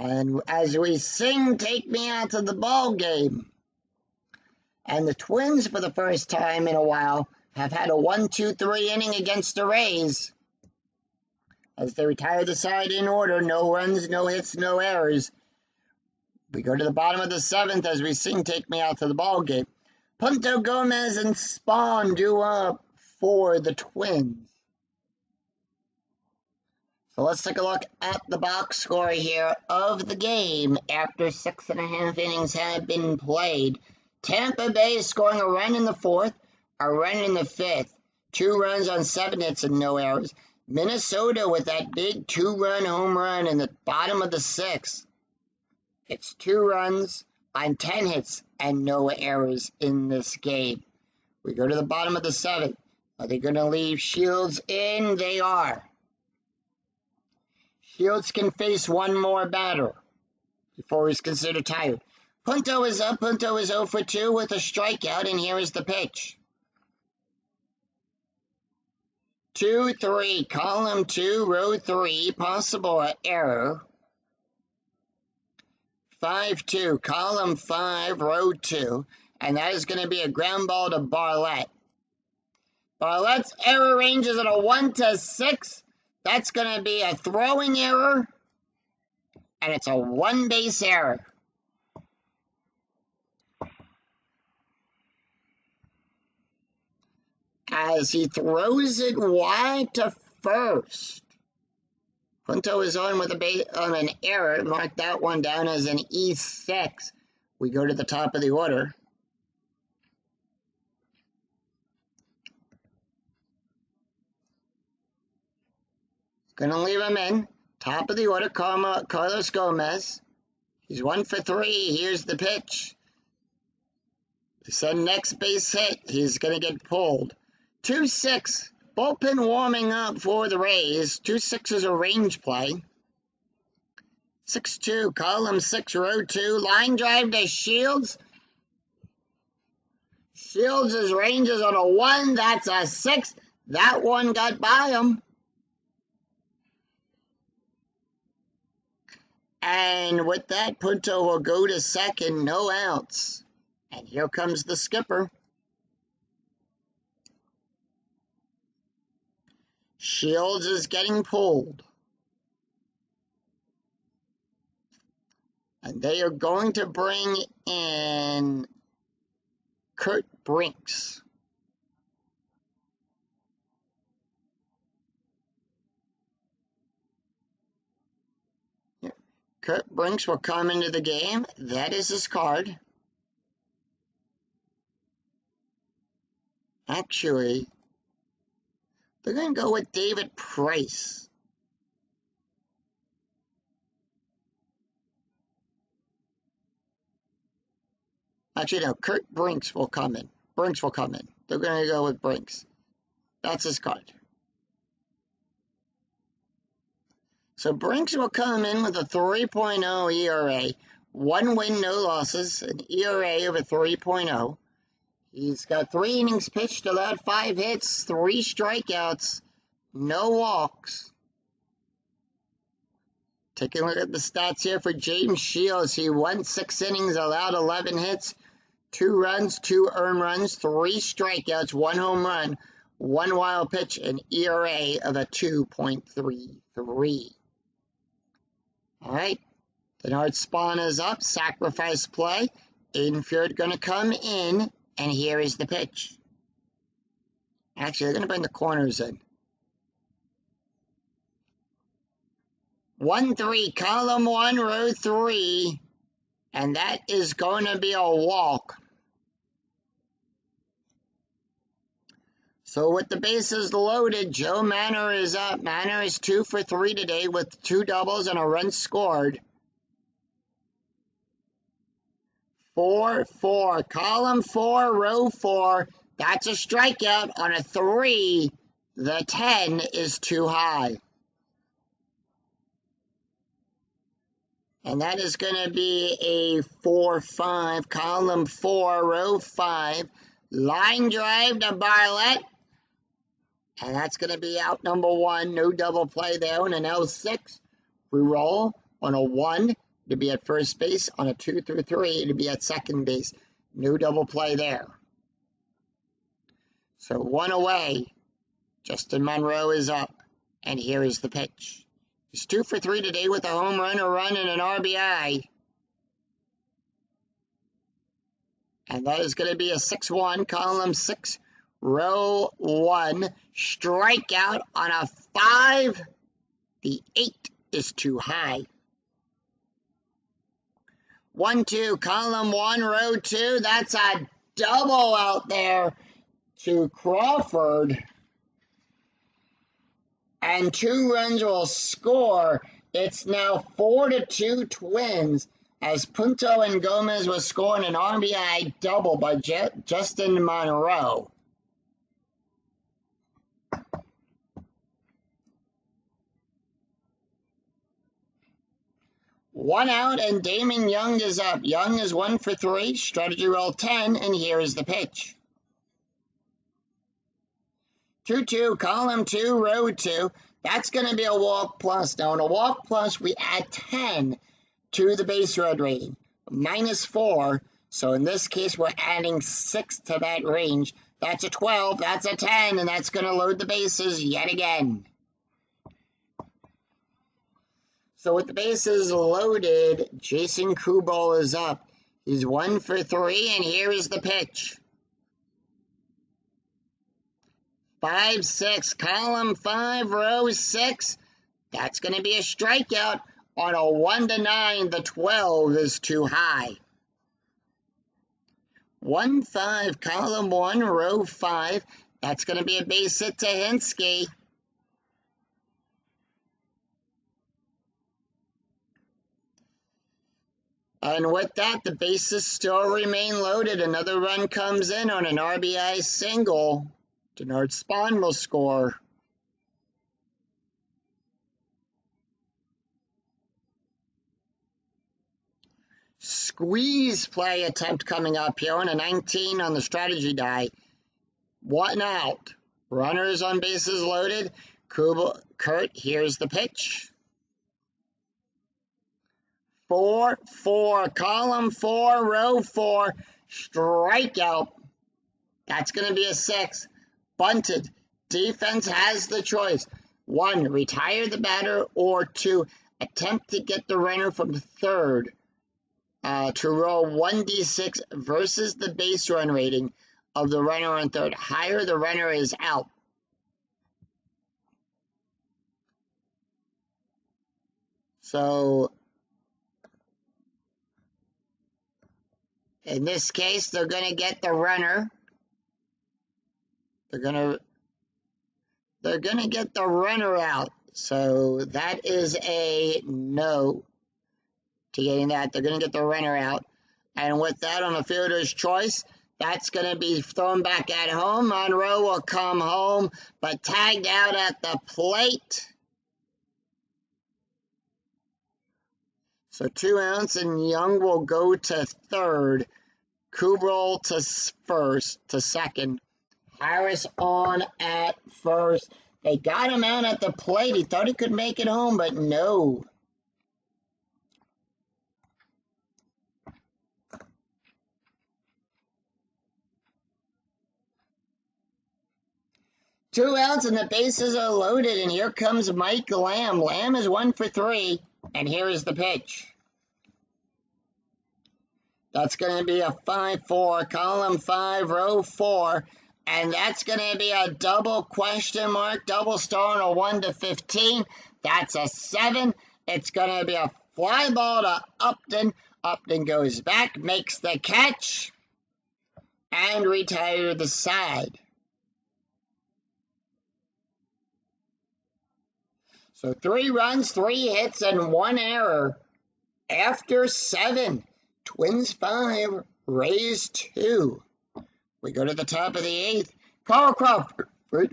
And as we sing, "Take Me Out to the Ball Game." And the Twins, for the first time in a while, have had a 1-2-3 inning against the Rays. As they retire the side in order, no runs, no hits, no errors. We go to the bottom of the 7th as we sing "Take Me Out to the Ball Game." Punto, Gomez, and Spawn due up for the Twins. So let's take a look at the box score here of the game after 6.5 innings have been played. Tampa Bay is scoring a run in the 4th, a run in the 5th, 2 runs on 7 hits and no errors. Minnesota with that big 2-run home run in the bottom of the 6th. It's 2 runs on 10 hits and no errors in this game. We go to the bottom of the 7th. Are they going to leave Shields in? They are. Shields can face one more batter before he's considered tired. Punto is up. Punto is 0 for 2 with a strikeout, and here is the pitch. 2-3, column 2, row 3, possible error. 5-2, column 5, row 2, and that is going to be a ground ball to Barlett. Barlett's error range is at a 1 to 6. That's going to be a throwing error, and it's a 1-base error. As he throws it wide to first. Punto is on with on an error. Mark that one down as an E6. We go to the top of the order. Going to leave him in. Top of the order, Carlos Gomez. He's 1 for 3. Here's the pitch. They said next base hit. He's going to get pulled. 2-6. Bullpen warming up for the Rays. 2-6 is a range play. 6-2. Column 6, row 2. Line drive to Shields. Shields' range is on a 1. That's a 6. That one got by him. And with that, Punto will go to second, no outs. And here comes the skipper. Shields is getting pulled. And they are going to bring in Brinks. Kurt Brinks will come into the game. That is his card. Actually, they're going to go with David Price. Actually, no, Kurt Brinks will come in. Brinks will come in. They're going to go with Brinks. That's his card. So Brinks will come in with a 3.0 ERA, 1 win, no losses, an ERA of a 3.0. He's got 3 innings pitched, allowed 5 hits, 3 strikeouts, no walks. Taking a look at the stats here for James Shields. He won 6 innings, allowed 11 hits, 2 runs, 2 earned runs, 3 strikeouts, 1 home run, 1 wild pitch, an ERA of a 2.33. All right, Denard Spawn is up, sacrifice play. Aiden Fjord going to come in, and here is the pitch. Actually, they're going to bring the corners in. 1-3, column 1, row 3, and that is going to be a walk. So with the bases loaded, Joe Manor is up. Manor is 2 for 3 today with 2 doubles and a run scored. 4-4, column 4, row 4. That's a strikeout on a 3. The 10 is too high. And that is going to be a 4-5, column 4, row 5. Line drive to Bartlett. And that's going to be out number 1. No double play there on an L6. We roll on a 1 to be at first base. On a 2 through 3 to be at second base. No double play there. So 1 away. Justin Monroe is up. And here is the pitch. He's 2 for 3 today with a home run, a run, and an RBI. And that is going to be a 6-1, column 6, row 1. Strikeout on a 5. The 8 is too high. 1-2, column 1, row 2. That's a double out there to Crawford. And 2 runs will score. It's now 4-2 Twins, as Punto and Gomez was scoring an RBI double by Justin Monroe. One out, and Damon Young is up. Young is 1 for 3, strategy roll 10, and here is the pitch. 2-2, column 2, row 2. That's going to be a walk plus. Now, in a walk plus, we add 10 to the base run rating, -4. So in this case, we're adding 6 to that range. That's a 12, that's a 10, and that's going to load the bases yet again. So with the bases loaded, Jason Kubel is up. He's 1 for 3, and here is the pitch. 5-6, column 5, row 6. That's going to be a strikeout on a 1-9. The 12 is too high. 1-5, column 1, row 5. That's going to be a base hit to Hinsky. And with that, the bases still remain loaded. Another run comes in on an RBI single. Denard Spawn will score. Squeeze play attempt coming up here on a 19 on the strategy die. 1 out. Runners on bases loaded. Kurt, here's the pitch. 4-4, column 4, row 4. Strikeout. That's going to be a 6. Bunted. Defense has the choice. 1, retire the batter, or 2, attempt to get the runner from third to roll 1d6 versus the base run rating of the runner on third. Higher, the runner is out. So, in this case, they're going to get the runner. They're going to get the runner out. So, that is a no to getting that. They're going to get the runner out. And with that on a fielder's choice, that's going to be thrown back at home. Monroe will come home, but tagged out at the plate. So 2 outs, and Young will go to third. Kubral to second. Harris on at first. They got him out at the plate. He thought he could make it home, but no. Two outs and the bases are loaded, and here comes Mike Lamb. Lamb is 1 for 3, and here is the pitch. That's going to be a 5-4, column 5, row 4, and that's going to be a double question mark, double star on a 1 to 15. That's a 7. It's going to be a fly ball to Upton. Upton goes back, makes the catch, and retires the side. So 3 runs, 3 hits, and 1 error. After 7, Twins 5, Rays 2. We go to the top of the 8th. Carl Crawford,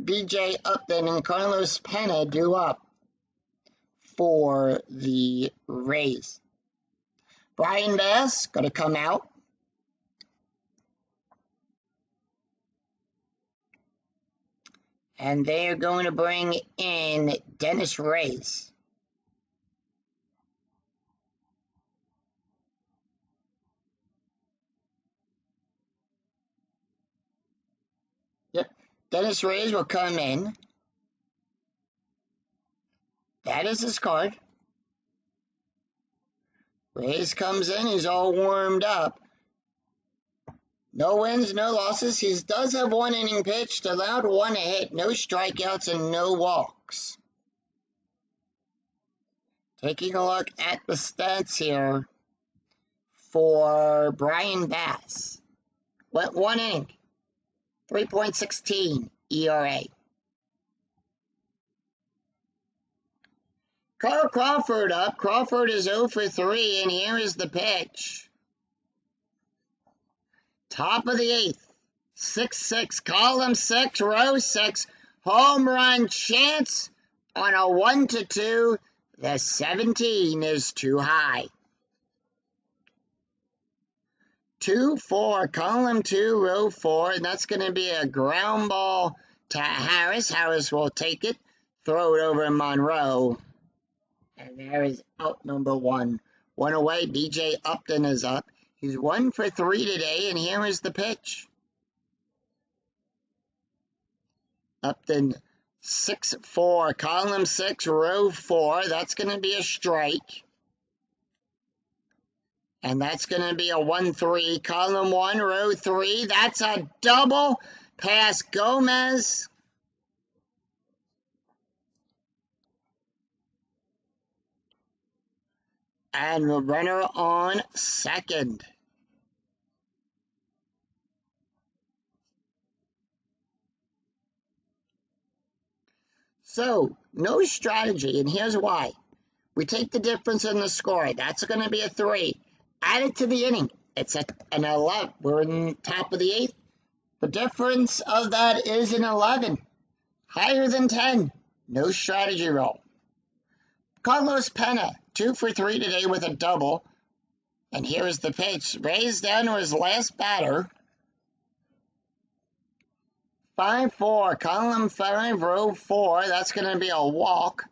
B.J. Upton, and Carlos Pena due up for the Rays. Brian Bass going to come out. And they are going to bring in Dennis Reyes. Yep, Dennis Reyes will come in. That is his card. Reyes comes in, he's all warmed up. No wins, no losses. He does have 1 inning pitched, allowed 1 hit, no strikeouts, and no walks. Taking a look at the stats here for Brian Bass. Went 1 inning, 3.16 ERA. Carl Crawford up. Crawford is 0 for 3, and here is the pitch. Top of the 8th, 6-6, column 6, row 6, home run chance on a 1 to 2. The 17 is too high. 2-4, column 2, row 4, and that's going to be a ground ball to Harris. Harris will take it, throw it over Monroe, and there is out number 1. 1 away, B.J. Upton is up. He's 1 for 3 today, and here is the pitch. Upton, 6-4, column 6, row 4. That's going to be a strike. And that's going to be a 1-3, column 1, row 3. That's a double past Gomez. And the runner on second. So, no strategy, and here's why. We take the difference in the score. That's going to be a 3. Add it to the inning. It's an 11. We're in top of the 8th. The difference of that is an 11. Higher than 10. No strategy roll. Carlos Pena, 2 for 3 today with a double. And here is the pitch. Raised down to his last batter. 5-4, column 5, row 4. That's going to be a walk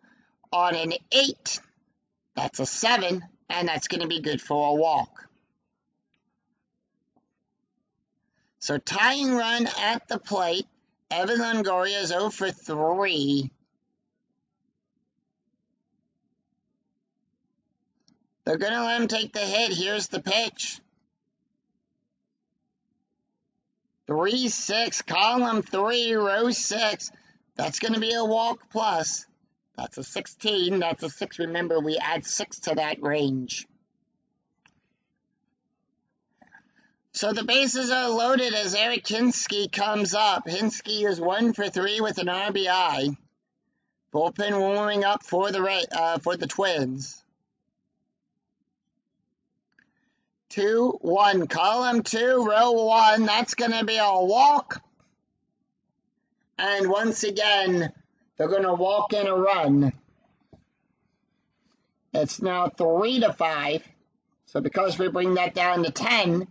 on an 8. That's a 7, and that's going to be good for a walk. So tying run at the plate. Evan Longoria is 0 for 3. They're going to let him take the hit. Here's the pitch. 3-6, column 3, row 6. That's going to be a walk plus. That's a 16. That's a 6. Remember, we add 6 to that range. So the bases are loaded as Eric Hinske comes up. Hinske is 1 for 3 with an RBI. Bullpen warming up for the Twins. 2-1, column 2, row 1. That's going to be a walk. And once again, they're going to walk in a run. It's now 3-5. So because we bring that down to 10,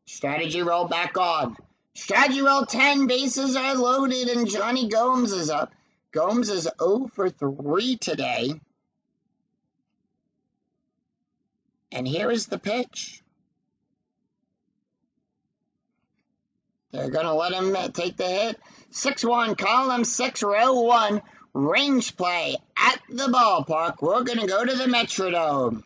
strategy roll back on. Strategy roll 10, bases are loaded, and Johnny Gomes is up. Gomes is 0 for 3 today. And here is the pitch. They're going to let him take the hit. 6-1, column 6, row 1. Range play at the ballpark. We're going to go to the Metrodome.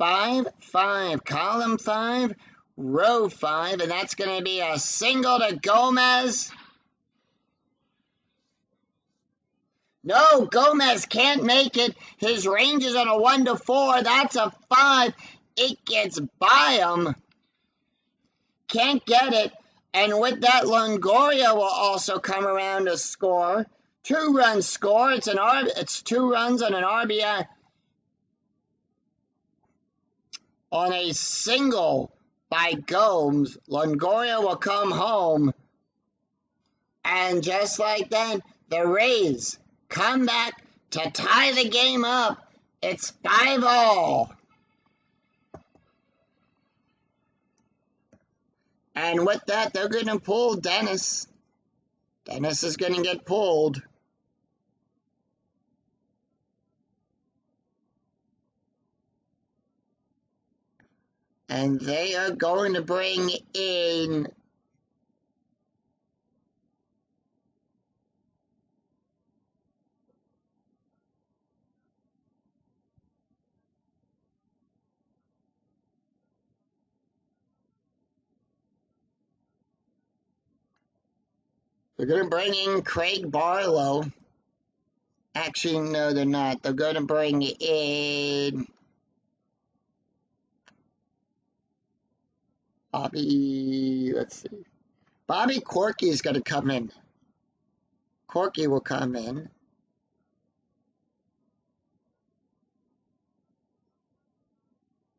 5-5, column 5, row 5. And that's going to be a single to Gomez. No, Gomez can't make it. His range is on a 1-4. That's a 5. It gets by him. Can't get it. And with that, Longoria will also come around to score. 2-run score. It's 2 runs on an RBI. On a single by Gomes, Longoria will come home. And just like that, the Rays come back to tie the game up. It's 5-all. And with that, they're going to pull Dennis. Dennis is going to get pulled. And they are going to bring in Craig Barlow. Actually, no, they're not. They're going to bring in Bobby, let's see. Bobby Corky is going to come in. Corky will come in.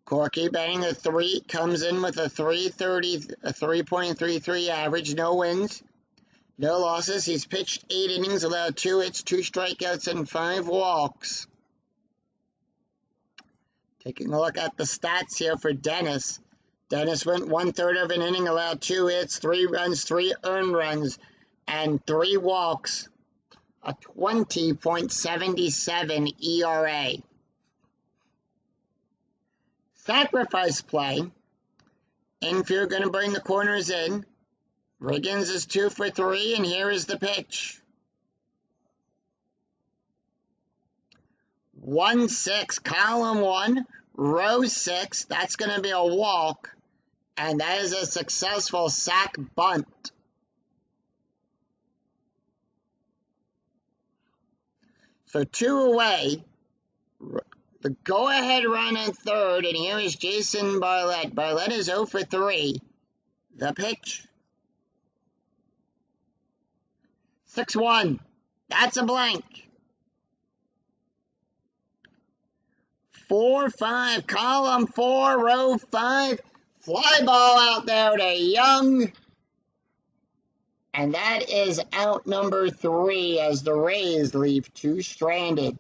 Corky batting a 3, comes in with a 3.33 average, no wins. No losses. He's pitched 8 innings, allowed 2 hits, 2 strikeouts, and 5 walks. Taking a look at the stats here for Dennis. Dennis went 1/3 of an inning, allowed 2 hits, 3 runs, 3 earned runs, and 3 walks. A 20.77 ERA. Sacrifice play. Infield going to bring the corners in. Riggins is 2 for 3, and here is the pitch. 1-6, column 1, row 6. That's going to be a walk, and that is a successful sac bunt. So 2 away. The go-ahead run in 3rd, and here is Jason Barlett. Barlett is 0 for 3. The pitch. 6-1. That's a blank. 4-5. Column 4, row 5. Fly ball out there to Young. And that is out number 3 as the Rays leave 2 stranded.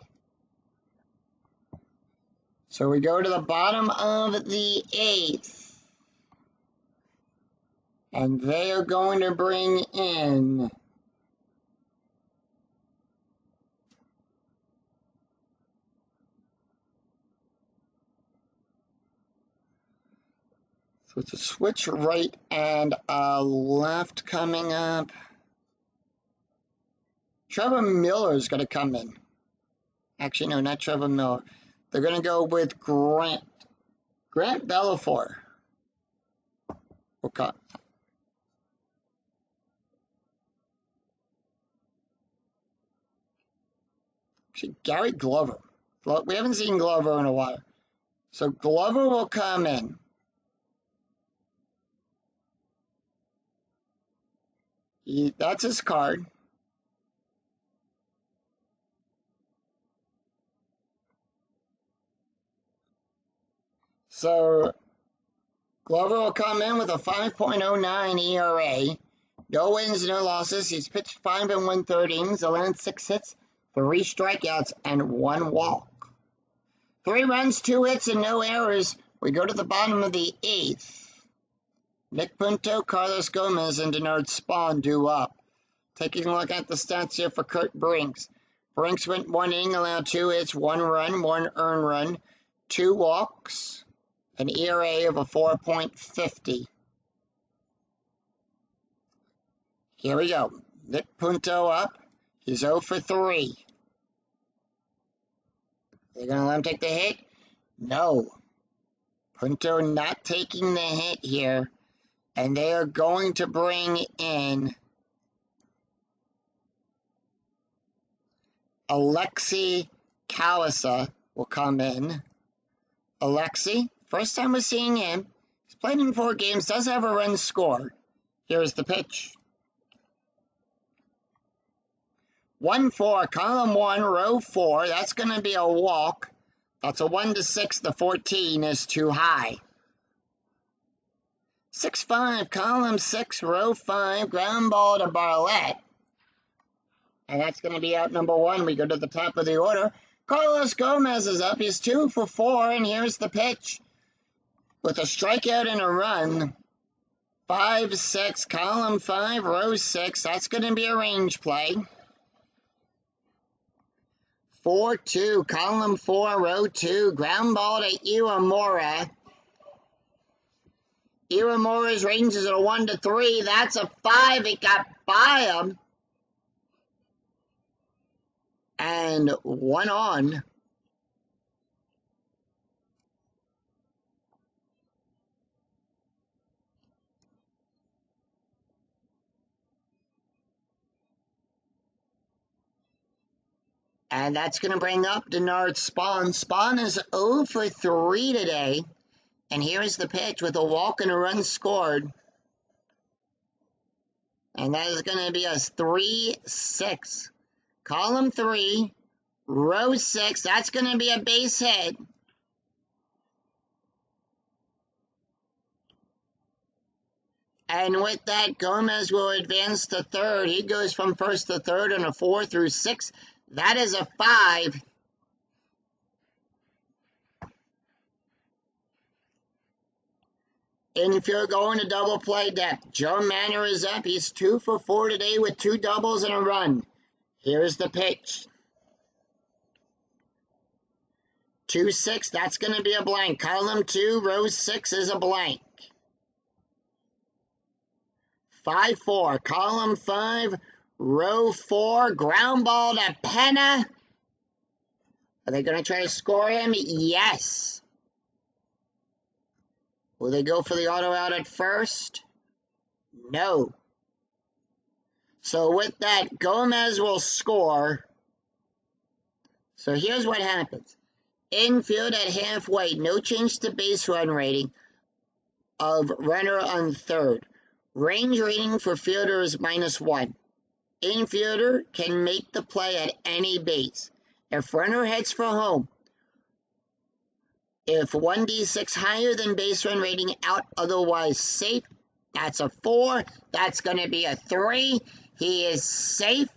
So we go to the bottom of the 8th. And they are going to bring in so it's a switch right and a left coming up. Trevor Miller is going to come in. Actually, no, not Trevor Miller. They're going to go with Grant Bellafor. Actually, Gary Glover. We haven't seen Glover in a while. So Glover will come in. That's his card. So Glover will come in with a 5.09 ERA. No wins, no losses. He's pitched 5 1/3 innings, allowed 6 hits, 3 strikeouts, and 1 walk. 3 runs, 2 hits, and no errors. We go to the bottom of the 8th. Nick Punto, Carlos Gomez, and Denard Spawn due up. Taking a look at the stats here for Kurt Brinks. Brinks went 1 inning, allowed 2 hits, 1 run, 1 earned run, 2 walks, an ERA of a 4.50. Here we go. Nick Punto up. He's 0 for 3. They're going to let him take the hit? No. Punto not taking the hit here. And they are going to bring in Alexi Kawasa will come in. Alexi, first time we're seeing him. He's played in 4 games, does have a run scored. Here's the pitch. 1-4, column 1, row 4. That's going to be a walk. That's a 1-6. The 14 is too high. 6-5, column 6, row 5, ground ball to Barlett. And that's going to be out number 1. We go to the top of the order. Carlos Gomez is up. He's 2 for 4, and here's the pitch. With a strikeout and a run. 5-6, column 5, row 6. That's going to be a range play. 4-2, column 4, row 2, ground ball to Iwamura. Iwamura's range is at a 1-3. That's a 5. It got by him. And 1 on. And that's going to bring up Denard Spawn. Spawn is 0 for 3 today. And here's the pitch with a walk and a run scored. And that is going to be a 3-6. Column 3, row 6. That's going to be a base hit. And with that, Gomez will advance to third. He goes from first to third on a 4 through 6. That is a 5. Infield going to double play depth. Joe Manor is up. He's 2 for 4 today with 2 doubles and a run. Here's the pitch. 2-6. That's going to be a blank. Column 2, row 6 is a blank. 5-4. Column 5, row 4. Ground ball to Penna. Are they going to try to score him? Yes. Will they go for the auto out at first? No. So with that, Gomez will score. So here's what happens. Infield at halfway, no change to base run rating of runner on third. Range rating for fielder is -1. Infielder can make the play at any base. If runner heads for home, if 1D6 higher than base run rating, out, otherwise safe, that's a 4. That's going to be a 3. He is safe.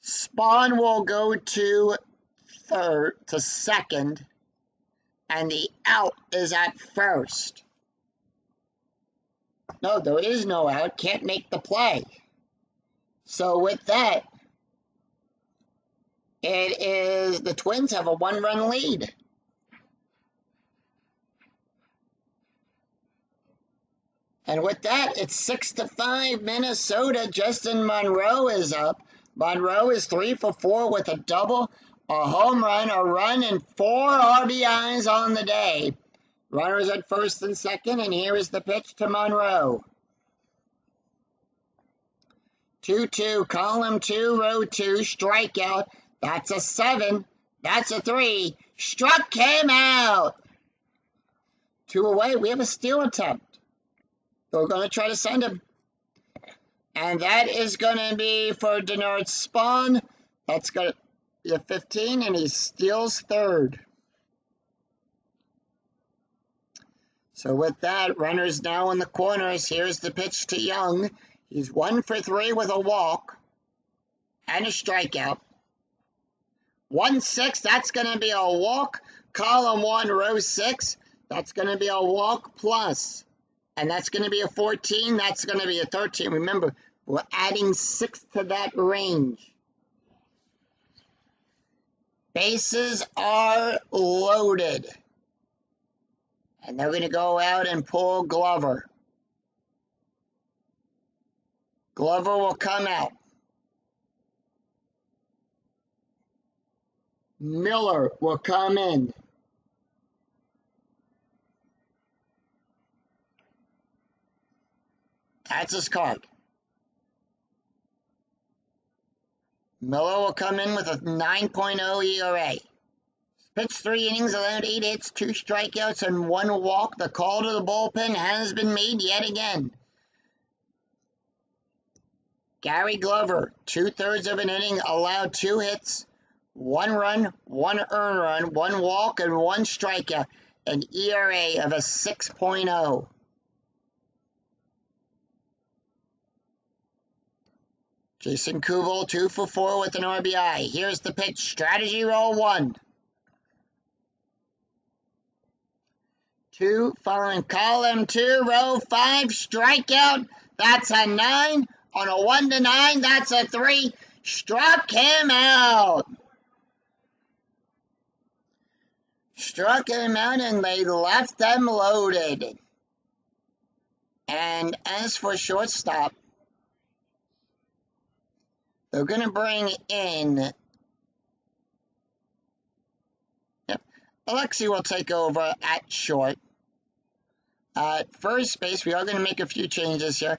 Spawn will go to second, and the out is at first. No, there is no out. Can't make the play. So with that, it is the Twins have a 1-run lead. And with that, it's 6-5 Minnesota. Justin Monroe is up. Monroe is 3 for 4 with a double, a home run, a run, and 4 RBIs on the day. Runners at first and second, and here is the pitch to Monroe. 2-2, column 2, row 2, strikeout. That's a 7. That's a 3. Struck him out. 2 away. We have a steal attempt. We're going to try to send him. And that is going to be for Denard Spawn. That's going to be a 15, and he steals third. So with that, runners now in the corners. Here's the pitch to Young. He's 1 for 3 with a walk and a strikeout. 1-6, that's going to be a walk. Column 1, row 6, that's going to be a walk plus. And that's going to be a 14, that's going to be a 13. Remember, we're adding 6 to that range. Bases are loaded. And they're going to go out and pull Glover. Glover will come out. Miller will come in. That's his card. Miller will come in with a 9.0 ERA. Pitched 3 innings, allowed 8 hits, 2 strikeouts, and 1 walk. The call to the bullpen has been made yet again. Gary Glover, 2/3 of an inning, allowed 2 hits, 1 run, 1 earned run, 1 walk, and 1 strikeout. An ERA of a 6.0. Jason Kubel, 2 for 4 with an RBI. Here's the pitch. Strategy roll 1. 2, following column 2, row 5, strikeout. That's a 9. On a 1-9, that's a 3. Struck him out. Struck him out, and they left them loaded. And as for shortstop, they're going to bring in... Alexi will take over at short. At first base, we are going to make a few changes here.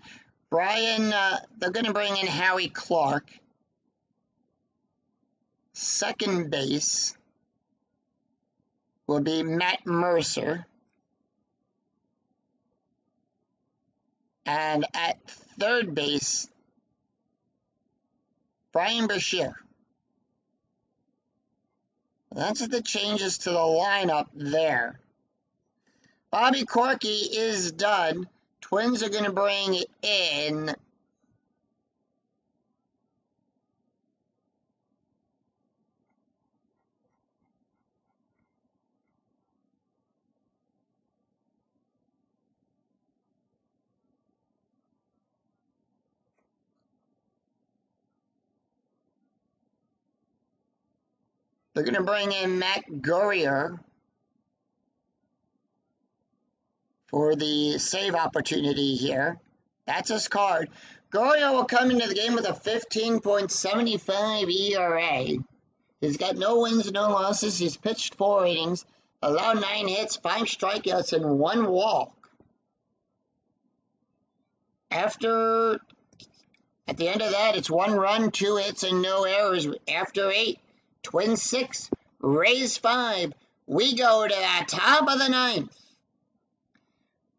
Brian, they're going to bring in Howie Clark. Second base will be Matt Mercer. And at third base, Brian Bashir. That's the changes to the lineup there. Bobby Corky is done. Twins are going to bring in Matt Gurrier for the save opportunity here. That's his card. Gurrier will come into the game with a 15.75 ERA. He's got no wins, no losses. He's pitched 4 innings, allowed 9 hits, 5 strikeouts, and 1 walk. At the end of that, it's 1 run, 2 hits, and no errors. After 8, Twins 6, Rays 5. We go to the top of the 9th.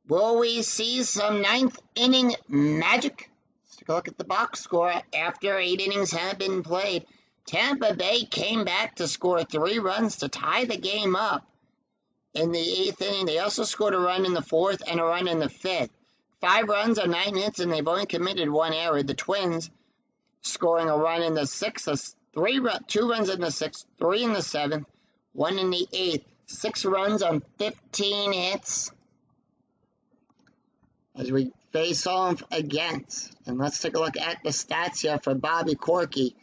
Will we see some 9th inning magic? Let's take a look at the box score after 8 innings have been played. Tampa Bay came back to score 3 runs to tie the game up. In the 8th inning, they also scored a run in the 4th and a run in the 5th. 5 runs on 9 hits, and they've only committed 1 error. The Twins scoring a run in the 6th, 2 runs in the 6th, 3 in the 7th, 1 in the 8th. 6 runs on 15 hits. As we face off against. And let's take a look at the stats here for Bobby Corky.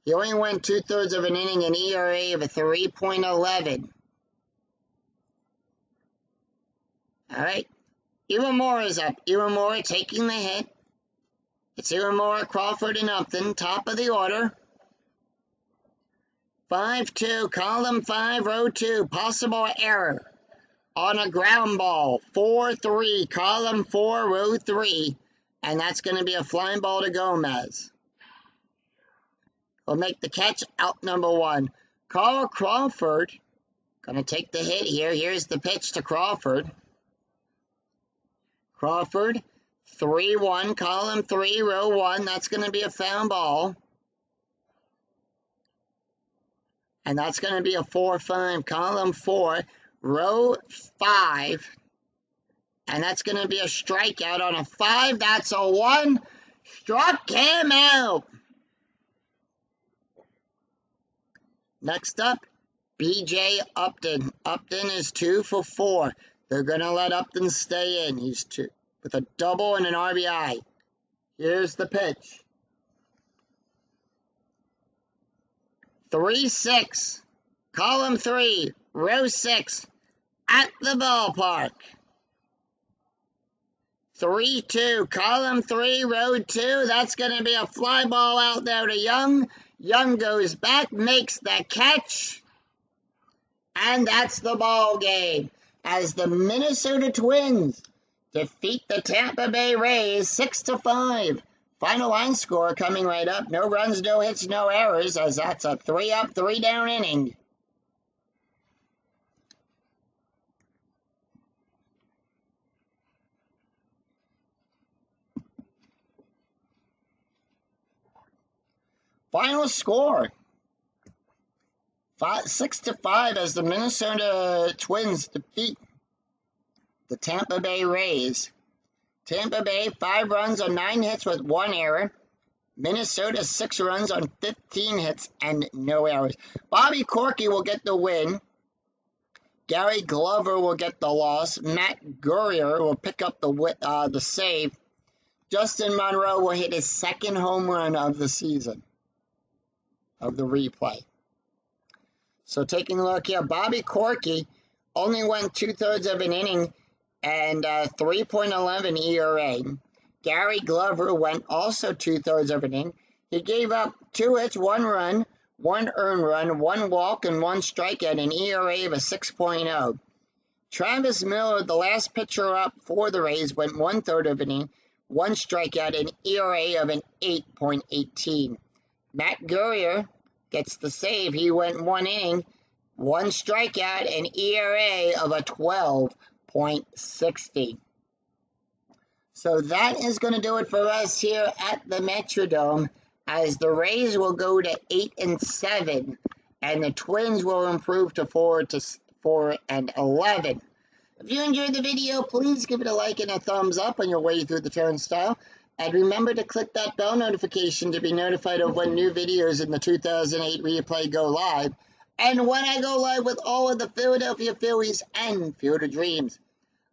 He only went 2/3 of an inning, an ERA of a 3.11. All right. Iwamura is up. Iwamura taking the hit. It's Iwamura, Crawford, and Upton, top of the order. 5-2, column 5, row 2, possible error. On a ground ball, 4-3, column 4, row 3, and that's going to be a flying ball to Gomez. will make the catch out number 1. Carl Crawford going to take the hit here. Here's the pitch to Crawford. Crawford, 3-1, column 3, row 1. That's going to be a foul ball. And that's going to be a 4-5, column 4, row 5. And that's going to be a strikeout on a 5. That's a 1. Struck him out. Next up, B.J. Upton. Upton is 2 for 4. They're going to let Upton stay in. He's 2 with a double and an RBI. Here's the pitch. 3-6, column 3, row 6, at the ballpark. 3-2, column 3, row 2. That's going to be a fly ball out there to Young. Young goes back, makes the catch, and that's the ball game. As the Minnesota Twins defeat the Tampa Bay Rays 6-5. Final line score coming right up. No runs, no hits, no errors, as that's a 3-up, 3-down inning. Final score, 6-5 as the Minnesota Twins defeat the Tampa Bay Rays. Tampa Bay, 5 runs on 9 hits with 1 error. Minnesota, 6 runs on 15 hits and no errors. Bobby Corky will get the win. Gary Glover will get the loss. Matt Gurrier will pick up the save. Justin Monroe will hit his 2nd home run of the season, of the replay. So taking a look here, Bobby Corky only went 2/3 of an inning and 3.11 ERA. Gary Glover went also 2/3 of an inning. He gave up 2 hits, 1 run, 1 earned run, 1 walk, and 1 strikeout, an ERA of a 6.0. Travis Miller, the last pitcher up for the Rays, went 1/3 of an inning, 1 strikeout, an ERA of an 8.18. Matt Gurrier gets the save. He went 1 inning, 1 strikeout, an ERA of a 12.60. So that is going to do it for us here at the Metrodome, as the Rays will go to 8-7, and the Twins will improve to 4-11. If you enjoyed the video, please give it a like and a thumbs up on your way through the turnstile. And remember to click that bell notification to be notified of when new videos in the 2008 replay go live, and when I go live with all of the Philadelphia Phillies and Field of Dreams.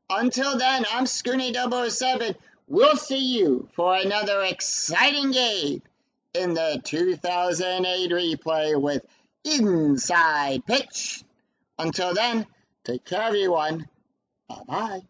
Until then, I'm Scooney007. We'll see you for another exciting game in the 2008 replay with Inside Pitch. Until then, take care, everyone. Bye-bye.